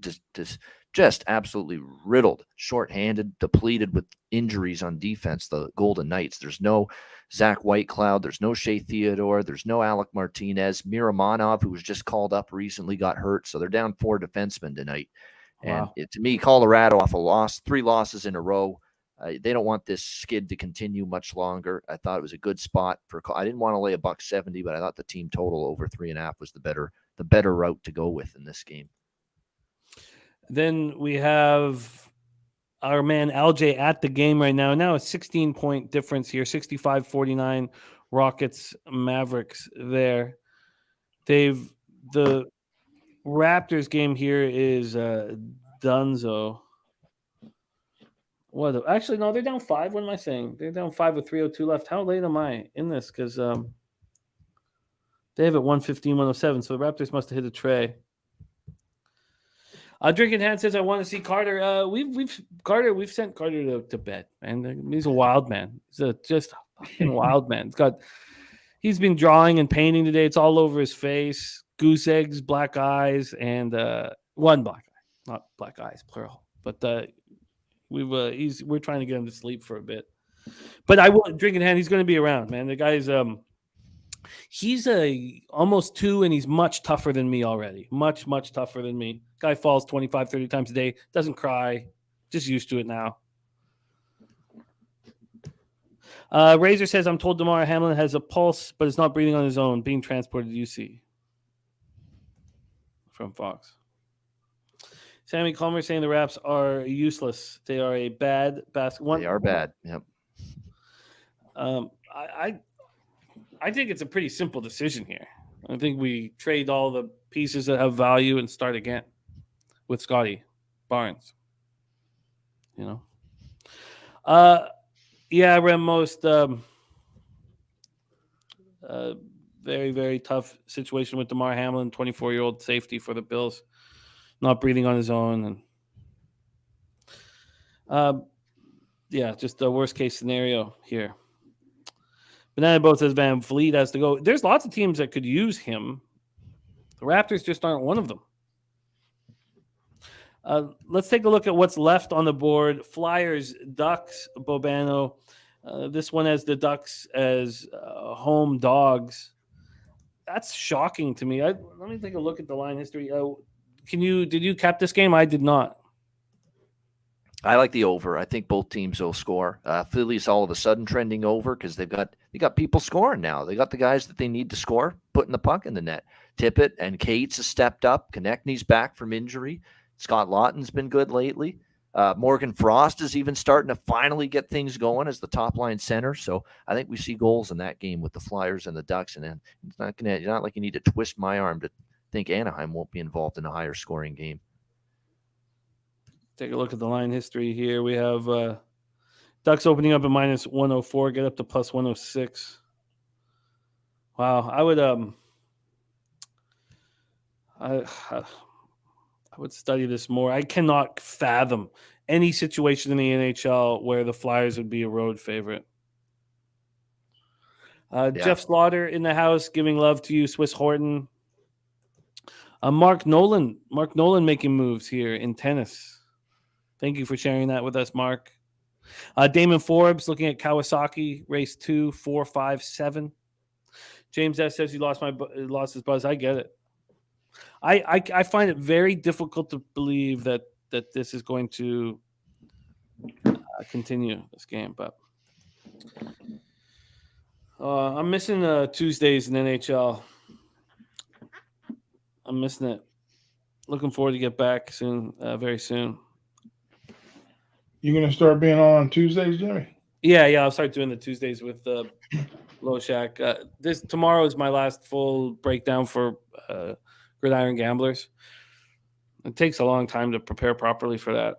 absolutely riddled, shorthanded, depleted with injuries on defense. The Golden Knights. There's no Zach Whitecloud. There's no Shea Theodore. There's no Alec Martinez. Miramonov, who was just called up recently, got hurt. So they're down 4 defensemen tonight. Wow. And to me, Colorado off a loss, 3 losses in a row. They don't want this skid to continue much longer. I thought it was a good spot for. I didn't want to lay $170, but I thought the team total over 3.5 was the better route to go with in this game. Then we have our man LJ at the game right now. Now a 16-point difference here, 65-49 Rockets Mavericks there. The Raptors game here is Dunzo. Actually, no, they're down 5. What am I saying? They're down 5 with 3:02 left. How late am I in this? Because they have it 115-107. So the Raptors must have hit a tray. Drinking Hand says, I want to see Carter. We've sent Carter to bed, man. He's a wild man. He's just a fucking wild man. He's been drawing and painting today. It's all over his face. Goose eggs, black eyes, and one black eye. Not black eyes, plural. But we're trying to get him to sleep for a bit. But I will Drinking Hand. He's going to be around, man. The guy's he's almost 2, and he's much tougher than me already. Much tougher than me. Guy falls 25-30 times a day. Doesn't cry. Just used to it now. Razor says, I'm told DeMar Hamlin has a pulse, but is not breathing on his own. Being transported to UC. From Fox. Sammy Comer saying the Raps are useless. They are a bad basketball. They are bad. Yep. I think it's a pretty simple decision here. I think we trade all the pieces that have value and start again with Scotty Barnes. Yeah, Rem, most very, very tough situation with DeMar Hamlin, 24-year-old safety for the Bills, not breathing on his own. And just the worst case scenario here. Banana Boat says Van Vliet has to go. There's lots of teams that could use him. The Raptors just aren't one of them. Let's take a look at what's left on the board. Flyers, Ducks, Bobano. This one has the Ducks as home dogs. That's shocking to me. Let me take a look at the line history. Did you cap this game? I did not. I like the over. I think both teams will score. Philly's all of a sudden trending over because they got people scoring now. They got the guys that they need to score, putting the puck in the net. Tippett and Cates has stepped up. Konechny's back from injury. Scott Lawton's been good lately. Morgan Frost is even starting to finally get things going as the top line center. So I think we see goals in that game with the Flyers and the Ducks. And then it's not like you need to twist my arm to think Anaheim won't be involved in a higher scoring game. Take a look at the line history here. We have Ducks opening up at minus 104, get up to plus 106. Wow, I would study this more. I cannot fathom any situation in the NHL where the Flyers would be a road favorite. Jeff Slaughter in the house, giving love to you, Swiss Horton. Mark Nolan making moves here in tennis. Thank you for sharing that with us, Mark. Damon Forbes looking at Kawasaki, race 2, 4, 5, 7. James S. says he lost his buzz. I get it. I find it very difficult to believe that this is going to continue this game, but I'm missing Tuesdays in NHL. I'm missing it. Looking forward to get back soon, very soon. You gonna start being on Tuesdays, Jimmy? Yeah, I'll start doing the Tuesdays with Loshak. Tomorrow is my last full breakdown for Gridiron Gamblers. It takes a long time to prepare properly for that.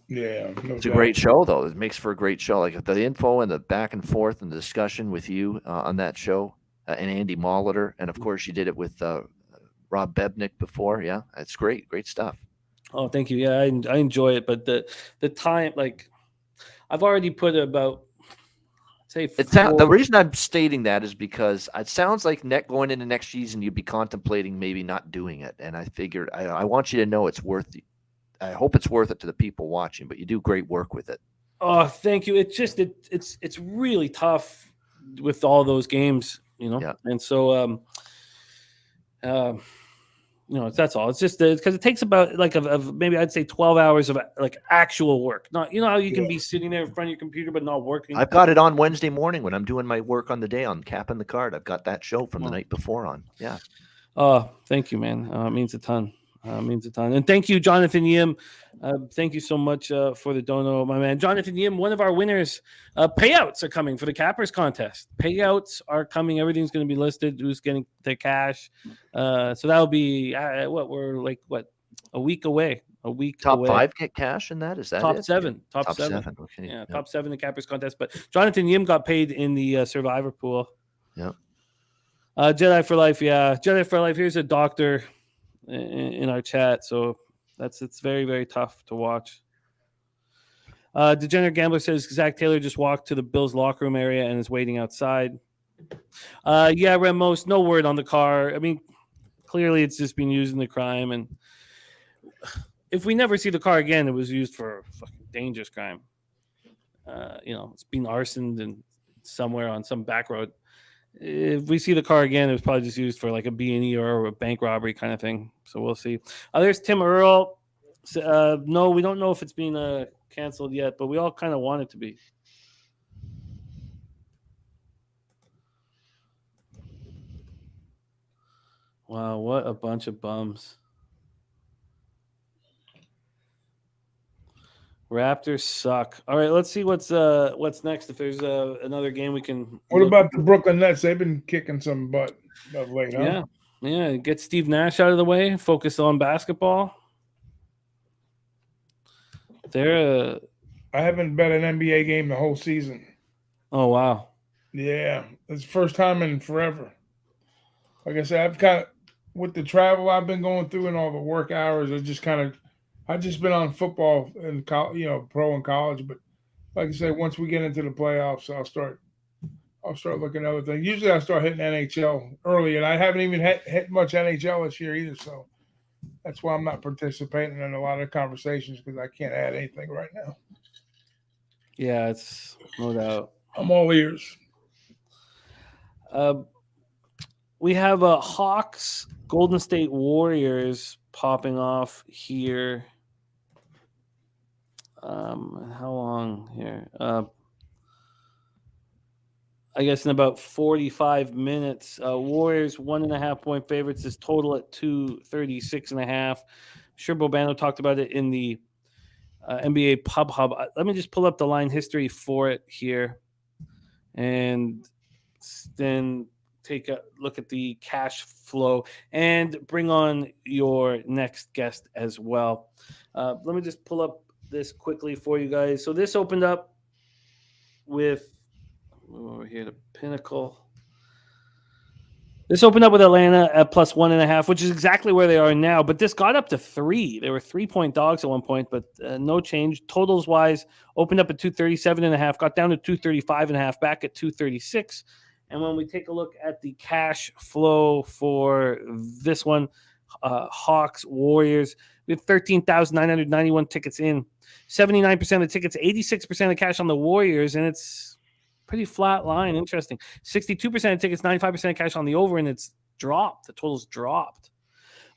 Yeah, it's a great show though. It makes for a great show. Like the info and the back and forth and the discussion with you on that show and Andy Molitor, and of course you did it with Rob Bebnick before. Yeah, it's great stuff. Oh, thank you. Yeah, I enjoy it, but the time, like, I've already put about, say, the reason I'm stating that is because it sounds like going into next season you'd be contemplating maybe not doing it, and I figured I want you to know it's worth it. I hope it's worth it to the people watching, but you do great work with it. Oh, thank you. It's just it's really tough with all those games, Yeah. and so that's all. It's just because it takes about of maybe I'd say 12 hours of like actual work. Not how you can be sitting there in front of your computer but not working. I've got it on Wednesday morning when I'm doing my work on the day on capping the card. I've got that show from the night before on. Yeah. Oh, thank you, man. It means a ton. And thank you, Jonathan Yim. Thank you so much for the dono, my man. Jonathan Yim, one of our winners. Payouts are coming for the Cappers contest. Payouts are coming. Everything's going to be listed. Who's getting the cash? So that'll be a week away. Top 5 get cash in that? Is that top it? 7? Yeah. Top 7. Okay. Yeah, top 7 in the Cappers contest. But Jonathan Yim got paid in the Survivor pool. Yeah. Jedi for Life. Yeah, Jedi for Life. Here's a doctor in our chat, so it's very, very tough to watch. Degenerate Gambler says Zach Taylor just walked to the Bills locker room area and is waiting outside. Yeah, Ramos, no word on the car. I mean, clearly it's just being used in the crime, and if we never see the car again, it was used for a fucking dangerous crime. It's being arsoned and somewhere on some back road. If we see the car again, it was probably just used for like a B&E or a bank robbery kind of thing. So we'll see. There's Tim Earl. No, we don't know if it's been canceled yet, but we all kind of want it to be. Wow, what a bunch of bums. Raptors suck. All right, let's see what's next. If there's another game we can. What about the Brooklyn Nets? They've been kicking some butt of late, huh? Yeah. Get Steve Nash out of the way. Focus on basketball. I haven't bet an NBA game the whole season. Oh wow. Yeah, it's the first time in forever. Like I said, I've kind of with the travel I've been going through and all the work hours. I've just been on football and pro and college. But like I said, once we get into the playoffs, I'll start looking at other things. Usually, I start hitting NHL early, and I haven't even hit much NHL this year either. So That's why I'm not participating in a lot of conversations because I can't add anything right now. Yeah, it's no doubt. I'm all ears. We have Hawks, Golden State Warriors popping off here. How long here? I guess in about 45 minutes. Warriors 1.5 point favorites. Is total at 236.5. Sure, Bobano talked about it in the NBA Pub Hub. Let me just pull up the line history for it here, and then take a look at the cash flow and bring on your next guest as well. Let me just pull up this quickly for you guys. So this opened up with over here to Pinnacle. This opened up with Atlanta at plus 1.5, which is exactly where they are now. But this got up to 3. They were 3-point dogs at one point, but no change. Totals wise, opened up at 237.5, got down to 235.5, back at 236. And when we take a look at the cash flow for this one, Hawks, Warriors, we have 13,991 tickets in. 79% of the tickets, 86% of cash on the Warriors, and it's pretty flat line. Interesting. 62% of tickets, 95% of cash on the over, and it's dropped. The total's dropped.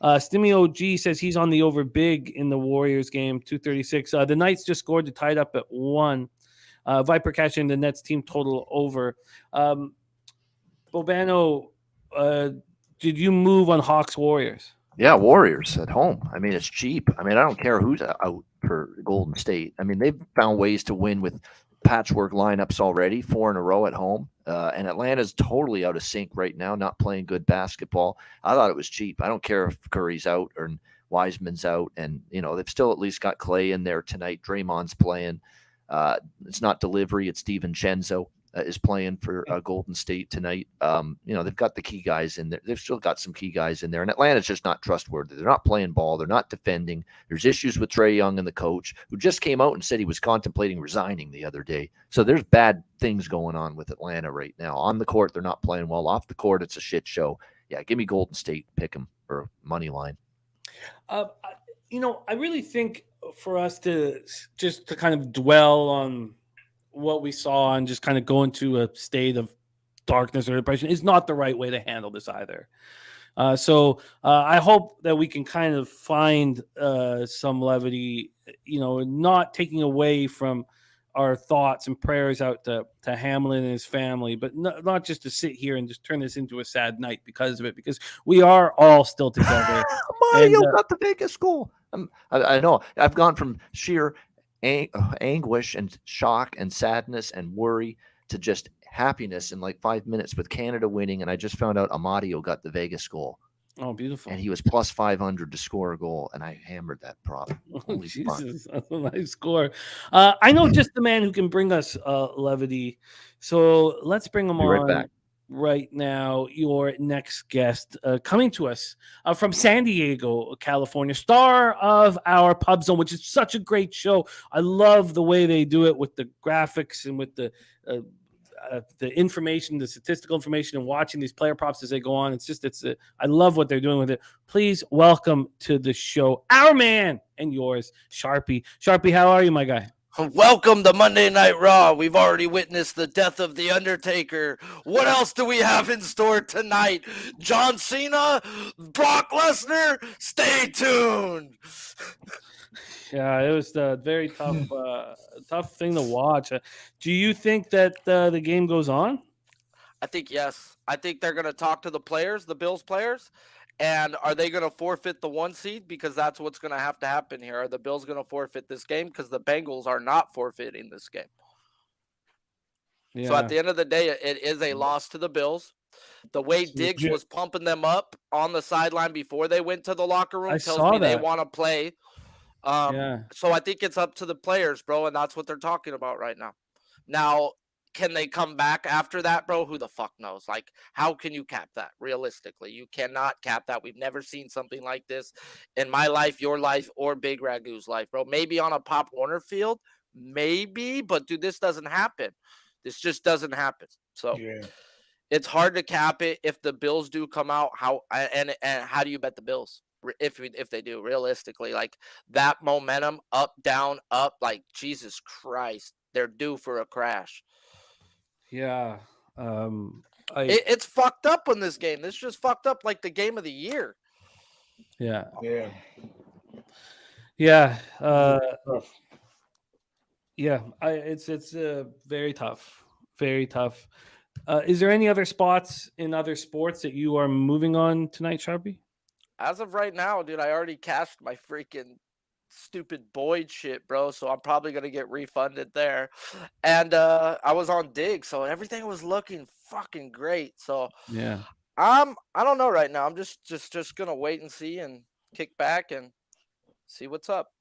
Stimmy OG says he's on the over big in the Warriors game, 236. The Knights just scored to tie it up at 1. Viper cashing the Nets team total over. Bobano, did you move on Hawks Warriors? Yeah, Warriors at home. I mean, it's cheap. I mean, I don't care who's out for Golden State. I mean, they've found ways to win with patchwork lineups already, 4 in a row at home. And Atlanta's totally out of sync right now, not playing good basketball. I thought it was cheap. I don't care if Curry's out or Wiseman's out. And, they've still at least got Clay in there tonight. Draymond's playing. It's not delivery. It's DiVincenzo is playing for Golden State tonight. They've got the key guys in there. They've still got some key guys in there. And Atlanta's just not trustworthy. They're not playing ball. They're not defending. There's issues with Trae Young and the coach, who just came out and said he was contemplating resigning the other day. So there's bad things going on with Atlanta right now. On the court, they're not playing well. Off the court, it's a shit show. Yeah, give me Golden State. Pick them or money line. I really think for us to kind of dwell on what we saw and just kind of go into a state of darkness or depression is not the right way to handle this either. So I hope that we can kind of find some levity, not taking away from our thoughts and prayers out to Hamlin and his family, but not just to sit here and just turn this into a sad night because of it, because we are all still together. Mario got the Vegas goal. I know. I've gone from sheer anguish and shock and sadness and worry to just happiness in like 5 minutes with Canada winning. And I just found out Amadio got the Vegas goal. Oh, beautiful. And he was plus 500 to score a goal. And I hammered that prop. Holy Jesus, that's a nice score. I know just the man who can bring us levity. So let's bring him on back. Right now. Your next guest coming to us from San Diego, California, star of our Pub Zone, which is such a great show. I love the way they do it with the graphics and with the information, the statistical information, and watching these player props as they go on. I love what they're doing with it. Please welcome to the show our man and yours, Sharpie. Sharpie, how are you, my guy? Welcome to Monday Night Raw. We've already witnessed the death of The Undertaker. What else do we have in store tonight? John Cena? Brock Lesnar? Stay tuned. Yeah, it was a very tough thing to watch. Do you think that the game goes on? I think yes. I think they're going to talk to the players, the Bills players. And are they going to forfeit the 1 seed? Because that's what's going to have to happen here. Are the Bills going to forfeit this game? Because the Bengals are not forfeiting this game. Yeah. So at the end of the day, it is a loss to the Bills. The way Diggs was pumping them up on the sideline before they went to the locker room tells me they want to play. So I think it's up to the players, bro, and that's what they're talking about right now. Now, can they come back after that, bro? Who the fuck knows? Like, how can you cap that? Realistically, you cannot cap that. We've never seen something like this in my life, your life, or Big Ragu's life, bro. Maybe on a Pop Warner field, maybe, but dude, this doesn't happen. This just doesn't happen. So it's hard to cap it if the Bills do come out. How do you bet the Bills? if they do, realistically, like that momentum up, down, up, like Jesus Christ, they're due for a crash. Yeah. It's fucked up in this game. This just fucked up like the game of the year. Yeah. Yeah. Yeah. Tough. Yeah. It's very tough. Very tough. Is there any other spots in other sports that you are moving on tonight, Sharpie? As of right now, dude, I already cashed my freaking stupid Boyd shit, bro. So I'm probably gonna get refunded there. And I was on Dig, so everything was looking fucking great. So Yeah. I don't know right now. I'm just gonna wait and see and kick back and see what's up.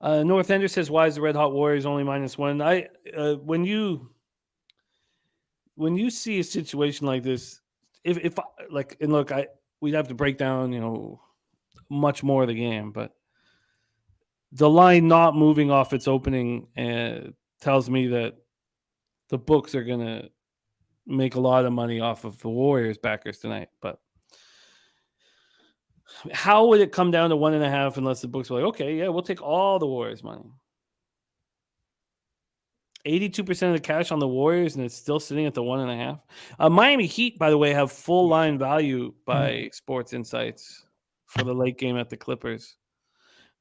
North Ender says, "Why is the Red Hot Warriors only -1?" When you see a situation like this, if like, and look, we'd have to break down, much more of the game, but the line not moving off its opening tells me that the books are gonna make a lot of money off of the Warriors backers tonight. But how would it come down to 1.5 unless the books were like, okay, yeah, we'll take all the Warriors money? 82% of the cash on the Warriors, and it's still sitting at the 1.5. Miami Heat, by the way, have full line value by Sports Insights for the late game at the Clippers.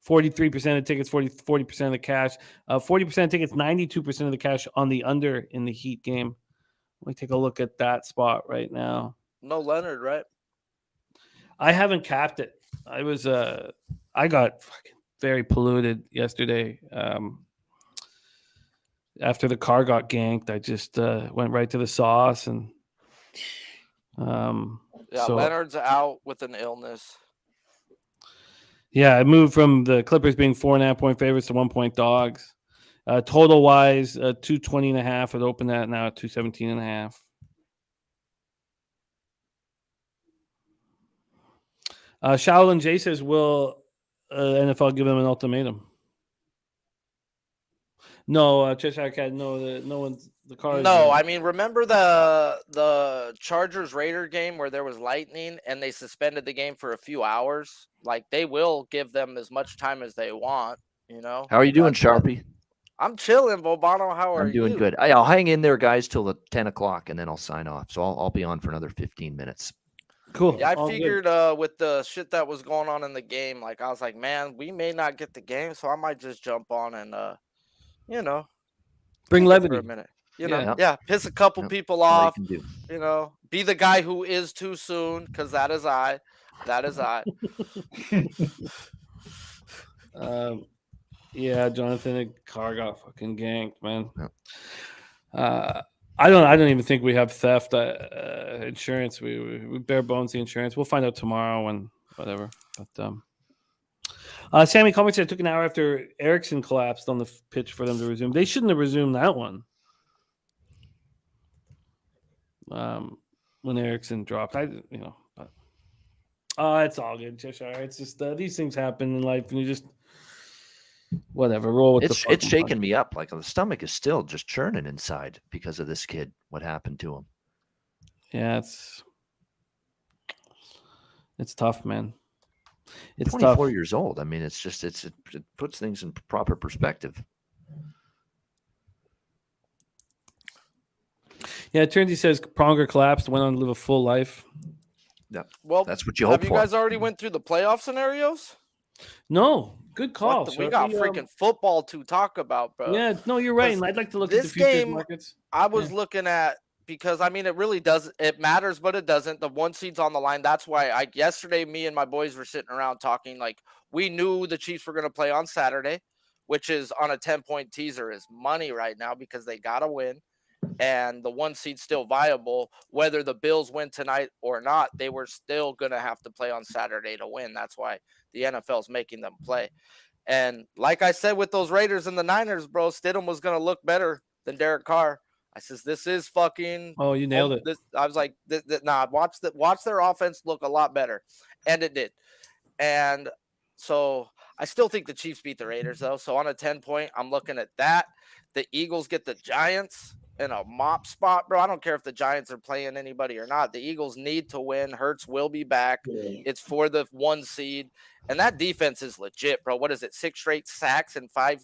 43% of tickets, 40% of the cash. 40% of tickets, 92% of the cash on the under in the Heat game. Let me take a look at that spot right now. No Leonard, right? I haven't capped it. I got fucking very polluted yesterday. After the car got ganked, I just went right to the sauce and so Leonard's out with an illness. yeah, I moved from the Clippers being 4.5-point favorites to 1-point dogs. Total wise, 220.5. It opened at now at 217.5. Shaolin J says, "Will NFL give them an ultimatum?" No, Cheshire Cat. No, no one's the car. No, I mean, remember the Chargers Raider game where there was lightning and they suspended the game for a few hours? Like, they will give them as much time as they want. How are you doing, That's what- Sharpie? I'm chilling, Bobano. How are I'm doing you? good. I'll hang in there, guys, till the 10 o'clock, and then I'll sign off. So I'll be on for another 15 minutes. Cool. Yeah, I All good. figured with the shit that was going on in the game, like, I was like, man, we may not get the game, so I might just jump on and Bring kick it levity for a minute. Yeah. Piss a couple people All you off. can do. Be the guy who is too soon, because that is I. That is I. Yeah, Jonathan, the car got fucking ganked, man. Yeah. I don't even think we have theft insurance. We bare bones the insurance. We'll find out tomorrow and whatever. But Sammy Comics said it took an hour after Erickson collapsed on the pitch for them to resume. They shouldn't have resumed that one. When Erickson dropped, but it's all good, Cheshire. It's just these things happen in life, and you just whatever roll with the. It's shaking me up. Like the stomach is still just churning inside because of this kid. What happened to him? Yeah, it's tough, man. It's 24 tough. years old. I mean, it puts things in proper perspective. Yeah, Turnsey says Pronger collapsed, went on to live a full life. Yeah, Well, that's what you hope have for. you guys already went through the playoff scenarios? No, good call. We got freaking football to talk about, bro. Yeah, no, you're right. And I'd like to look at the This futures game, markets. I was looking at, because I mean, it really does. It matters, but it doesn't. The one seed's on the line. That's why yesterday, me and my boys were sitting around talking. Like, we knew the Chiefs were going to play on Saturday, which is on a 10-point teaser is money right now because they got to win. And the one seed's still viable. Whether the Bills win tonight or not, they were still going to have to play on Saturday to win. That's why the NFL's making them play. And like I said with those Raiders and the Niners, bro, Stidham was going to look better than Derek Carr. I says, this is fucking. Oh, you nailed it. I was like, nah, watch their offense look a lot better. And it did. And so I still think the Chiefs beat the Raiders, though. So on a 10-point, I'm looking at that. The Eagles get the Giants. in a mop spot, bro. I don't care if the Giants are playing anybody or not. The Eagles need to win. Hurts will be back. It's for the 1 seed. And that defense is legit, bro. What is it? 6 straight sacks and 5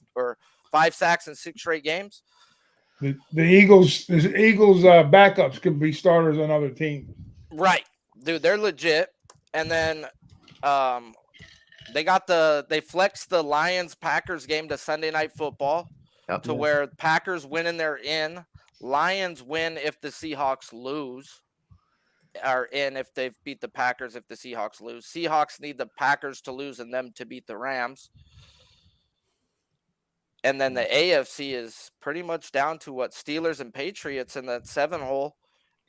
sacks in 6 straight games? The Eagles backups could be starters on other teams. Right. Dude, they're legit. And then they flexed the Lions-Packers game to Sunday Night Football to where Packers win and they're in. Lions win if the Seahawks lose. Are in if they beat the Packers if the Seahawks lose. Seahawks need the Packers to lose and them to beat the Rams. And then the AFC is pretty much down to what Steelers and Patriots in that 7 hole.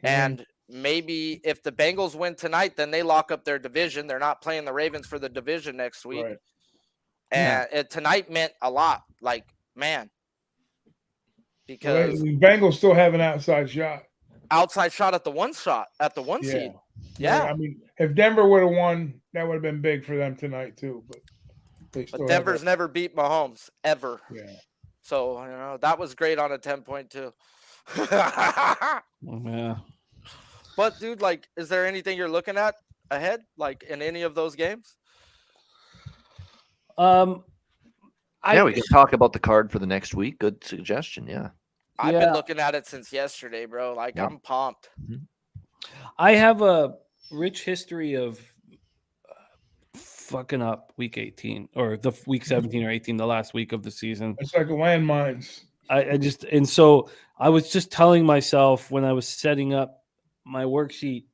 And maybe if the Bengals win tonight, then they lock up their division. They're not playing the Ravens for the division next week. Right. And tonight meant a lot. Like, man. Because the Bengals still have an outside shot. Outside shot at the 1 seed. Yeah. I mean, if Denver would have won, that would have been big for them tonight too. But Denver's never beat Mahomes ever. Yeah. So that was great on a 10.2. Yeah. But dude, like, is there anything you're looking at ahead, like in any of those games? We can talk about the card for the next week. Good suggestion. Yeah. I've been looking at it since yesterday, bro. Like, I'm pumped. I have a rich history of fucking up week 18 or the week 17 or 18, the last week of the season. It's like landmines. So I was just telling myself when I was setting up my worksheet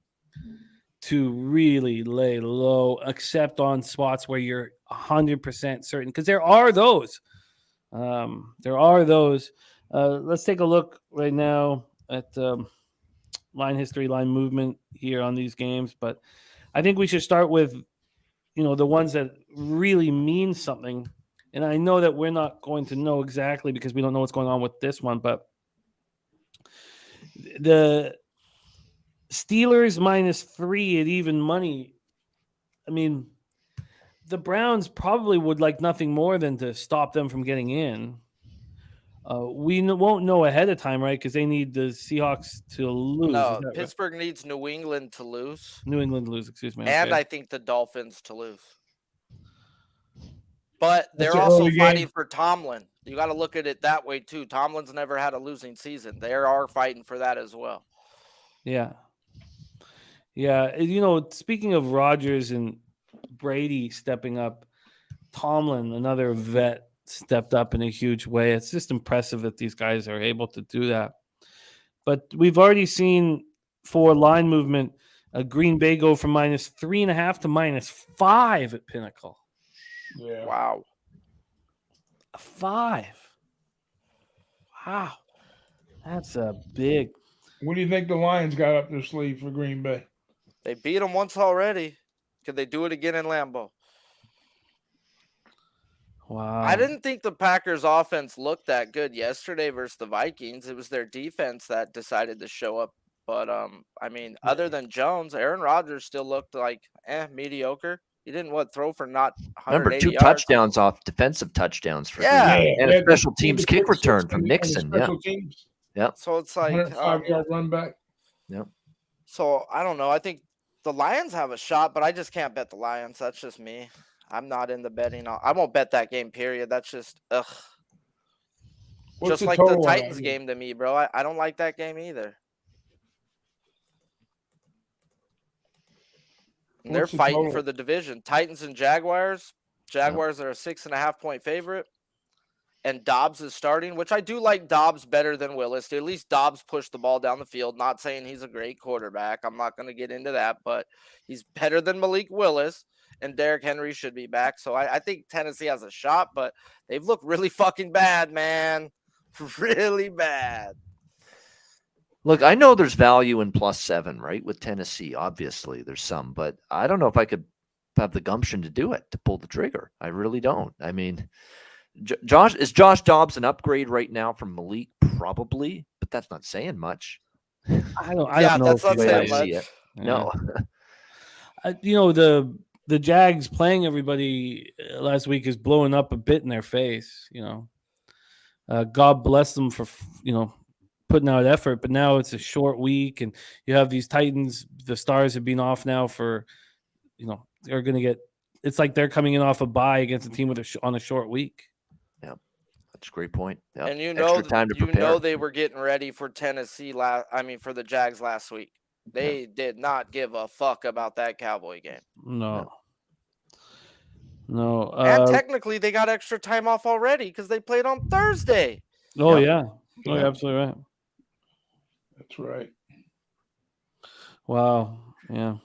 to really lay low, except on spots where you're 100% certain, because there are those. Let's take a look right now at line history, line movement here on these games. But I think we should start with, the ones that really mean something. And I know that we're not going to know exactly because we don't know what's going on with this one. But the Steelers -3 at even money. I mean, the Browns probably would like nothing more than to stop them from getting in. We won't know ahead of time, right? Because they need the Seahawks to lose. No, Pittsburgh needs New England to lose. New England to lose, excuse me. And okay. I think the Dolphins to lose. But they're also fighting for Tomlin. You got to look at it that way, too. Tomlin's never had a losing season. They are fighting for that as well. Yeah. Yeah. Speaking of Rodgers and Brady stepping up, Tomlin, another vet, stepped up in a huge way. It's just impressive that these guys are able to do that. But we've already seen for line movement, Green Bay go from -3.5 to -5 at Pinnacle. Yeah. Wow. 5. Wow. That's a big. What do you think the Lions got up their sleeve for Green Bay? They beat them once already. Could they do it again in Lambeau? Wow. I didn't think the Packers offense looked that good yesterday versus the Vikings. It was their defense that decided to show up. But, other than Jones, Aaron Rodgers still looked like mediocre. He didn't throw for not 180 Remember, 2 yards. touchdowns off defensive touchdowns for and a special teams kick return from Nixon. Yeah. So it's like 105-yard run back. Yep. So I don't know. I think the Lions have a shot, but I just can't bet the Lions. That's just me. I'm not in the betting. I won't bet that game, period. That's just, ugh. Just like the Titans game to me, bro. I don't like that game either. And they're fighting for the division. Titans and Jaguars. Jaguars are a 6.5-point favorite. And Dobbs is starting, which I do like Dobbs better than Willis. At least Dobbs pushed the ball down the field. Not saying he's a great quarterback. I'm not going to get into that, but he's better than Malik Willis. And Derrick Henry should be back. So I think Tennessee has a shot, but they've looked really fucking bad, man. Really bad. Look, I know there's value in +7, right? With Tennessee, obviously there's some, but I don't know if I could have the gumption to do it, to pull the trigger. I really don't. I mean, Josh Dobbs an upgrade right now from Malik? Probably, but that's not saying much. I don't know. That's not saying much. It. No. The Jags playing everybody last week is blowing up a bit in their face. God bless them for putting out effort. But now it's a short week, and you have these Titans. The Stars have been off now for, they're going to get. It's like they're coming in off a bye against a team on a short week. Yeah, that's a great point. Yeah. And extra time to prepare. they were getting ready for Tennessee for the Jags last week. They did not give a fuck about that Cowboy game. No. And technically, they got extra time off already because they played on Thursday. Oh, yeah. Oh, you're absolutely right. That's right. Wow. Yeah.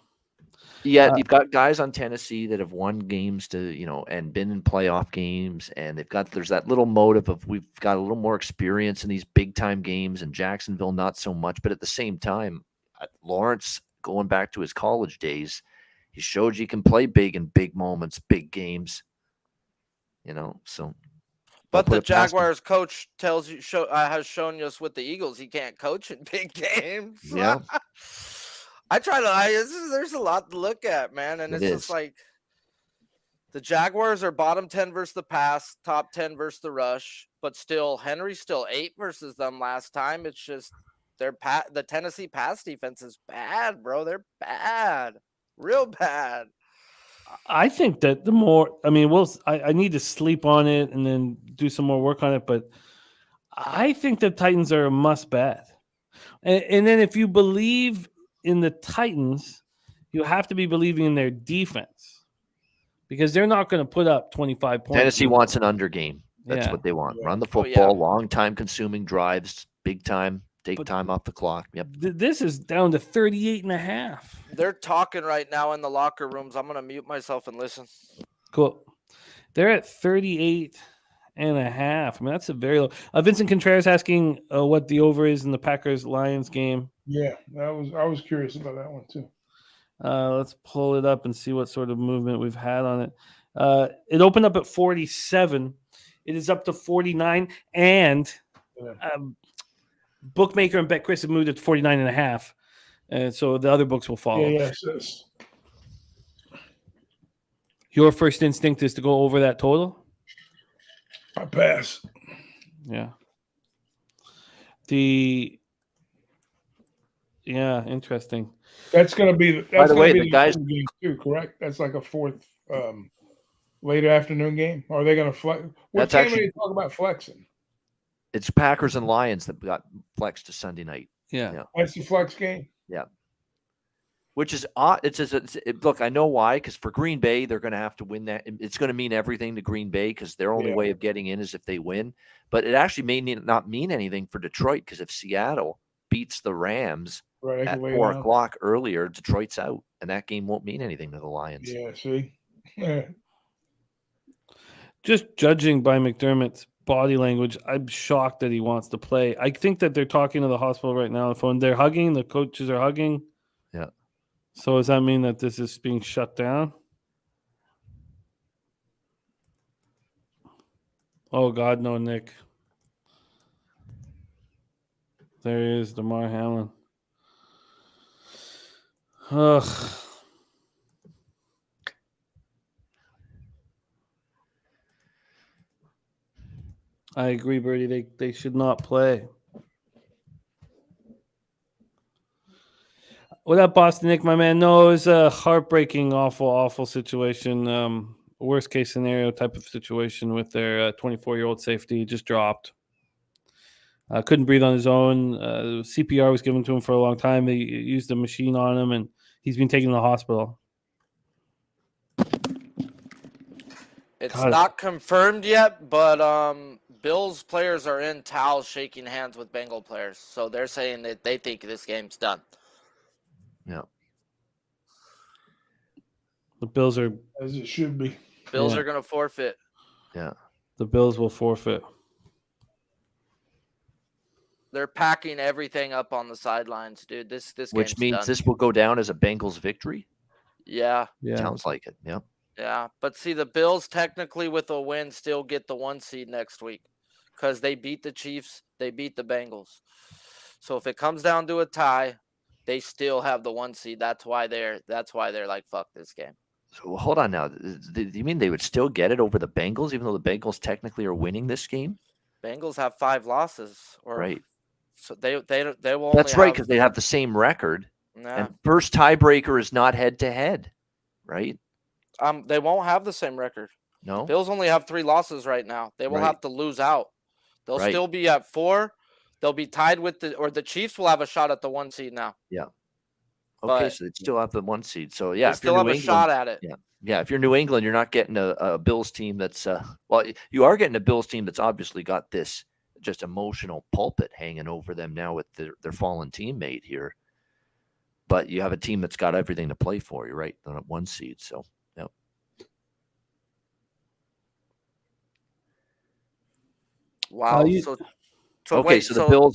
Yeah, you've got guys on Tennessee that have won games and been in playoff games, and there's that little motive of we've got a little more experience in these big time games, and Jacksonville not so much. But at the same time, Lawrence, going back to his college days, he showed you can play big in big moments, big games. So. But the Jaguars coach has shown us with the Eagles he can't coach in big games. Yeah. There's a lot to look at, man. And it's just like the Jaguars are bottom 10 versus the pass, top 10 versus the rush, but still Henry's still 8 versus them last time. It's just the Tennessee pass defense is bad, bro. They're bad, real bad. I think that the more, I need to sleep on it and then do some more work on it, but I think the Titans are a must bet. And then if you believe in the Titans, you have to be believing in their defense because they're not going to put up 25 points. Tennessee wants an under game. That's what they want. Run the football, long time consuming drives, big time, take time off the clock. Yep. This is down to 38.5. They're talking right now in the locker rooms. I'm going to mute myself and listen. Cool. They're at 38.5. That's a very low. Vincent Contreras asking what the over is in the Packers-Lions game. Yeah, I was curious about that one too. Let's pull it up and see what sort of movement we've had on it. It opened up at 47. It is up to 49, and Bookmaker and BetChris have moved it to 49.5, and so the other books will follow. Yes. Your first instinct is to go over that total? I pass. Yeah. Interesting. That's going to be. By the way, the guys game too, correct? That's like a fourth late afternoon game. Or are they going to flex? What game are they talking about flexing? It's Packers and Lions that got flexed to Sunday night. Yeah. That's the flex game. Yeah. Which is odd. Look, I know why, because for Green Bay, they're going to have to win that. It's going to mean everything to Green Bay because their only way of getting in is if they win. But it actually may not mean anything for Detroit because if Seattle beats the Rams at 4 o'clock earlier, Detroit's out, and that game won't mean anything to the Lions. Yeah, see? Just judging by McDermott's body language, I'm shocked that he wants to play. I think that they're talking to the hospital right now on the phone. They're hugging. The coaches are hugging. Yeah. So does that mean that this is being shut down? Oh, God, no, Nick. There he is, DeMar Hamlin. Ugh. I agree, Bertie. They should not play. What up, Boston Nick, my man? No, it was a heartbreaking, awful situation. Worst case scenario type of situation with their 24-year-old safety. He just dropped. Couldn't breathe on his own. CPR was given to him for a long time. They used a machine on him, and he's been taken to the hospital. It's not confirmed yet, but Bills players are in towels shaking hands with Bengal players. So they're saying that they think this game's done. Yeah. The Bills are... As it should be. Bills are going to forfeit. Yeah. The Bills will forfeit. They're packing everything up on the sidelines, dude. This Which means done. This will go down as a Bengals victory? Yeah. Sounds like it. Yeah. Yeah. But see, the Bills technically with a win still get the 1 seed next week because they beat the Chiefs. They beat the Bengals. So if it comes down to a tie, they still have the 1 seed. That's why they're like, fuck this game. So hold on now. Do you mean they would still get it over the Bengals, even though the Bengals technically are winning this game? Bengals have 5 losses. Right. So they will. That's only right, have- because they have the same record. Yeah. And first tiebreaker is not head to head, right? They won't have the same record. No. Bills only have 3 losses right now. They will Right. have to lose out. They'll Right. still be at 4. They'll be tied with the Chiefs will have a shot at the 1 seed now. Yeah. Okay, But so they still have the 1 seed. So they yeah, if still you're have New a England, shot at it. yeah, if you're New England, you're not getting a Bills team that's well, you are getting a Bills team that's obviously got this just emotional pulpit hanging over them now with their fallen teammate here. But you have a team that's got everything to play for you, right? On a 1 seed. So yeah. Wow. you- so Okay, wait, so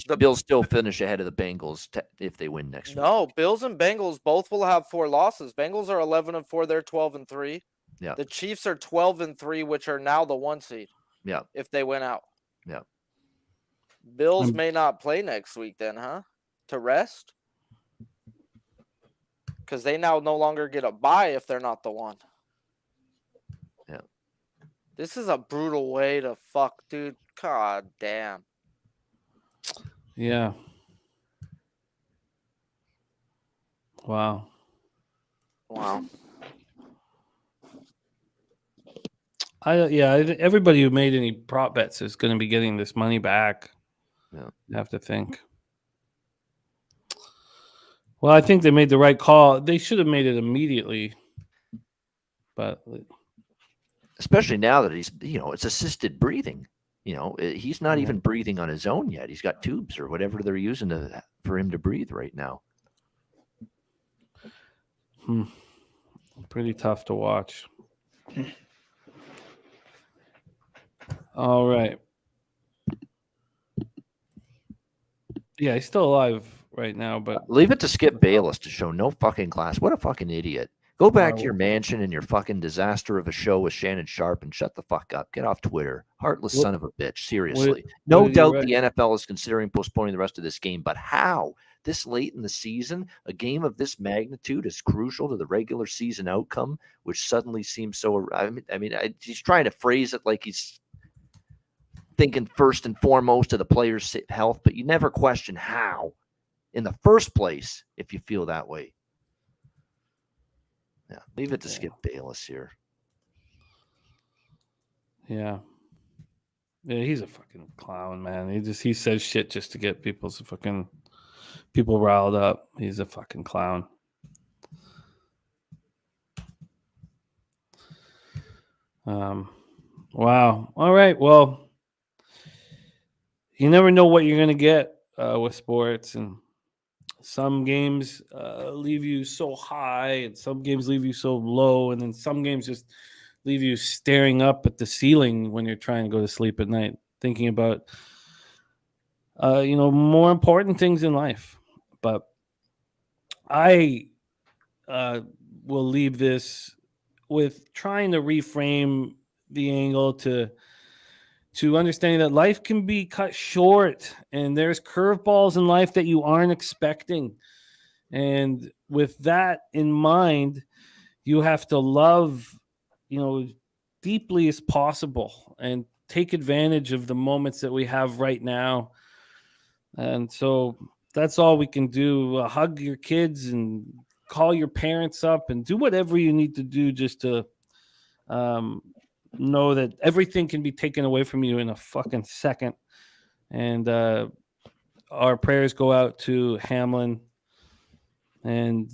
the Bills still finish ahead of the Bengals if they win next week. No, Bills and Bengals both will have 4 losses. Bengals are 11-4. They're 12-3. Yeah. The Chiefs are 12-3, which are now the 1 seed. Yeah. If they win out. Yeah. Bills I'm- may not play next week then, huh? To rest? Because they now no longer get a bye if they're not the 1. Yeah. This is a brutal way to fuck, dude. God damn. Yeah. Wow. Wow. Everybody who made any prop bets is going to be getting this money back. Yeah. You have to think. Well, I think they made the right call. They should have made it immediately. But Especially now that he's, it's assisted breathing. He's not even breathing on his own yet. He's got tubes or whatever they're using for him to breathe right now. pretty tough to watch. All right. Yeah, he's still alive right now, but Leave it to Skip Bayless to show no fucking class. What a fucking idiot. Go back to your mansion and your fucking disaster of a show with Shannon Sharp and shut the fuck up. Get off Twitter. Heartless son of a bitch. Seriously. No did he doubt write? the NFL is considering postponing the rest of this game, but how? This late in the season, a game of this magnitude is crucial to the regular season outcome, which suddenly seems so. He's trying to phrase it like he's thinking first and foremost of the players' health, but you never question how in the first place if you feel that way. Yeah, leave it to Skip Bayless here. yeah. Yeah, he's a fucking clown, man. He says shit just to get people riled up. He's a fucking clown. Wow. All right. Well, you never know what you're gonna get with sports, and some games leave you so high, and some games leave you so low, and then some games just leave you staring up at the ceiling when you're trying to go to sleep at night, thinking about more important things in life. But I will leave this with trying to reframe the angle to understanding that life can be cut short and there's curveballs in life that you aren't expecting. And with that in mind, you have to love, deeply as possible and take advantage of the moments that we have right now. And so that's all we can do. Hug your kids and call your parents up and do whatever you need to do just to know that everything can be taken away from you in a fucking second. And our prayers go out to Hamlin. And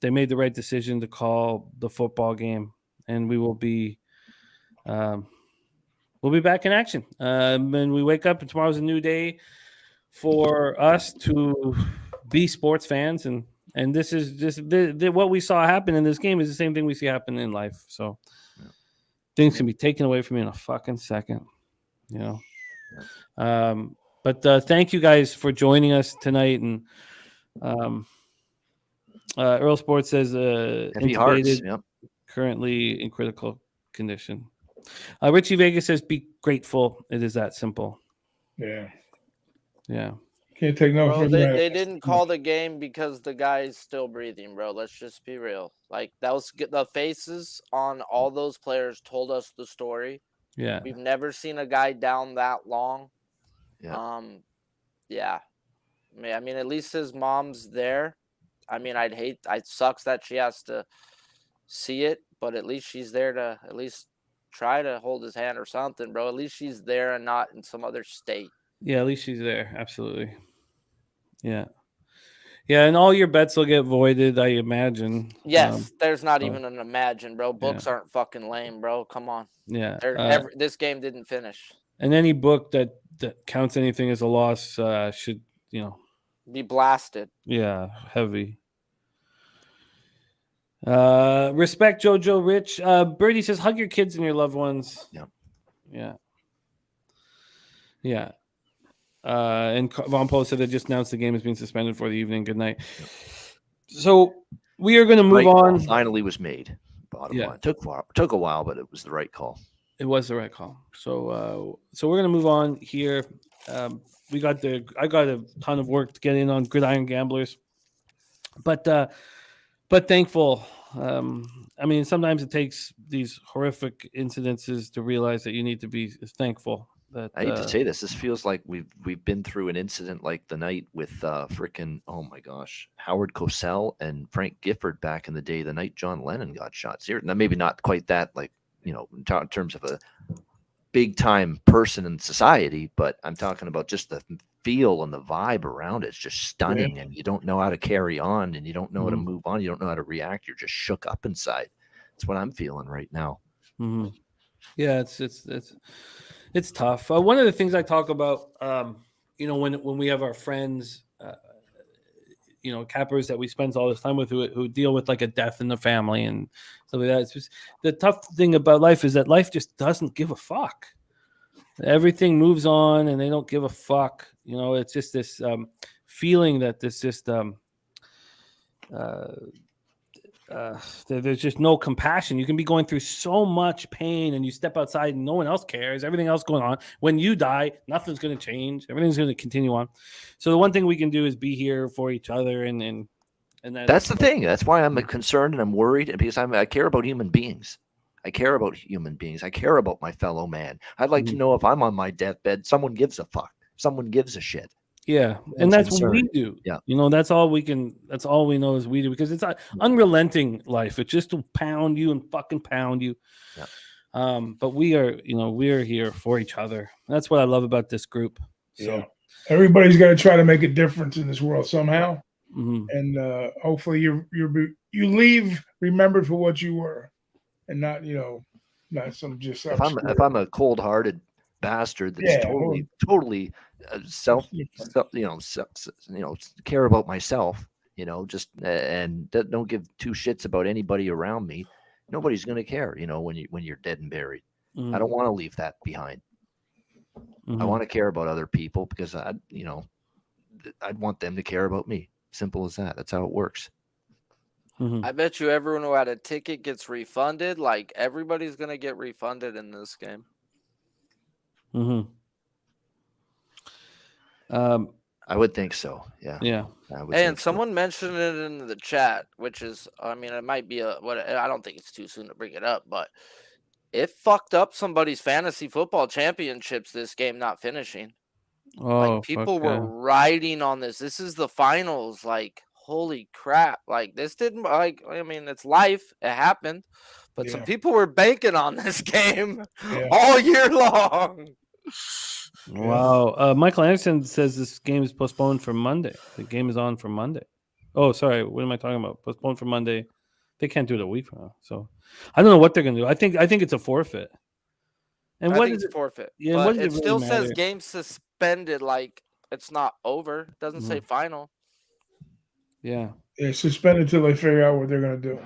they made the right decision to call the football game. And we will be we'll be back in action. When we wake up and tomorrow's a new day for us to be sports fans. And this is just what we saw happen in this game is the same thing we see happen in life. So things can be taken away from you in a fucking second, But thank you guys for joining us tonight. And Earl Sports says Heavy hearts. intubated, Yep. currently in critical condition. Richie Vegas says be grateful. It is that simple. Yeah. Yeah. Can't take no Bro, for they granted. didn't call the game because the guy's still breathing, bro. Let's just be real. Like, that was the faces on all those players told us the story. Yeah. We've never seen a guy down that long. Yeah. Yeah. I mean, at least his mom's there. I mean, it sucks that she has to see it, but at least she's there to at least try to hold his hand or something, bro. At least she's there and not in some other state. Yeah, at least she's there. Absolutely. Yeah. Yeah, and all your bets will get voided, I imagine. Yes, there's not so- even an imagine, bro. Books aren't fucking lame, bro. Come on. Yeah. This game didn't finish. And any book that counts anything as a loss should, Be blasted. yeah, heavy. Respect Jojo Rich. Birdie says, hug your kids and your loved ones. Yeah. Yeah. Yeah. And Von Polo said they just announced the game is being suspended for the evening. Good night. Yeah. So we are going to move on. Finally was made. Bottom line. It took a while, but it was the right call. It was the right call. So we're going to move on here. I got a ton of work to get in on Gridiron Gamblers, but thankful. I mean, sometimes it takes these horrific incidences to realize that you need to be thankful. That I hate to say this. This feels like we've been through an incident like the night with frickin' oh my gosh, Howard Cosell and Frank Gifford back in the day. The night John Lennon got shot. Now, maybe not quite that, like, in terms of a big time person in society, but I'm talking about just the feel and the vibe around it. It's just stunning, and you don't know how to carry on, and you don't know how to move on. You don't know how to react. You're just shook up inside. That's what I'm feeling right now. Mm-hmm. Yeah, it's tough. One of the things I talk about, when we have our friends, cappers that we spend all this time with who deal with like a death in the family and stuff like that. It's just, the tough thing about life is that life just doesn't give a fuck. Everything moves on and they don't give a fuck. It's just this feeling that there's just there's just no compassion. You can be going through so much pain and you step outside and no one else cares. Everything else going on. When you die, nothing's going to change. Everything's going to continue on. So the one thing we can do is be here for each other. And that's the thing. That's why I'm concerned and I'm worried, because I care about human beings. I care about human beings. I care about my fellow man. I'd like to know if I'm on my deathbed, someone gives a fuck. Someone gives a shit. Yeah, and that's what we do. Yeah, that's all we can. That's all we know is we do, because it's an unrelenting life. It's just to pound you and fucking pound you. Yeah. But we are here for each other. That's what I love about this group. So everybody's got to try to make a difference in this world somehow, and hopefully you leave remembered for what you were, and not not some just. If I'm a cold-hearted bastard that's totally care about myself, and don't give two shits about anybody around me, nobody's going to care, when you're dead and buried. I don't want to leave that behind. I want to care about other people, because I'd want them to care about me. Simple as that. That's how it works. I bet you everyone who had a ticket gets refunded. Like, everybody's going to get refunded in this game. I would think so. Yeah. Yeah. And someone mentioned it in the chat, which is, I mean, it might be I don't think it's too soon to bring it up, but it fucked up somebody's fantasy football championships, this game not finishing. Like, people were riding on this. This is the finals. Like, holy crap. Like, this didn't, like, I mean, it's life. It happened. But some people were banking on this game all year long. Wow. Michael Anderson says this game is postponed for Monday. The game is on for Monday. Oh, sorry. What am I talking about? Postponed for Monday. They can't do it a week from now. So I don't know what they're going to do. I think it's a forfeit. And I think it's forfeit. Yeah, but it really still matter? says game suspended. Like, it's not over. It doesn't say final. Yeah. Yeah, suspended till they figure out what they're going to do.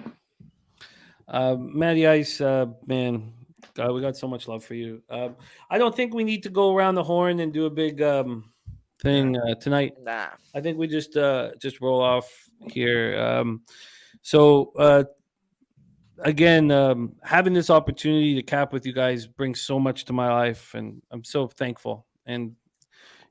Matty Ice, man, God, we got so much love for you. I don't think we need to go around the horn and do a big thing tonight. Nah. I think we just roll off here. So again, having this opportunity to cap with you guys brings so much to my life, and I'm so thankful. And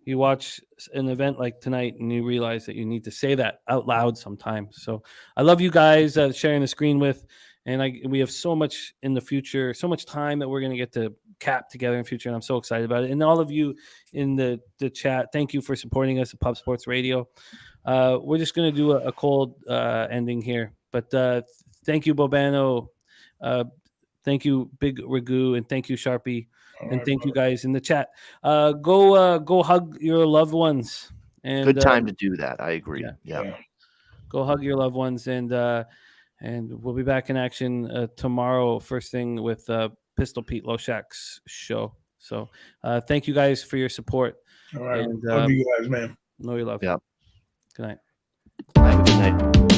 you watch an event like tonight and you realize that you need to say that out loud sometimes. So I love you guys sharing the screen with. And we have so much in the future, so much time that we're going to get to cap together in the future, and I'm so excited about it. And all of you in the chat, thank you for supporting us at Pub Sports Radio. We're just going to do a cold ending here, but thank you, Bobano. Thank you, Big Ragu, and thank you, Sharpie, and thank you guys in the chat. Go hug your loved ones. And Good time to do that. I agree. Yeah. Yeah. Go hug your loved ones, and we'll be back in action tomorrow, first thing with Pistol Pete Loshak's show. So thank you guys for your support. All right. And Love you guys, man. know you love. Yeah. Good night. Have a good night.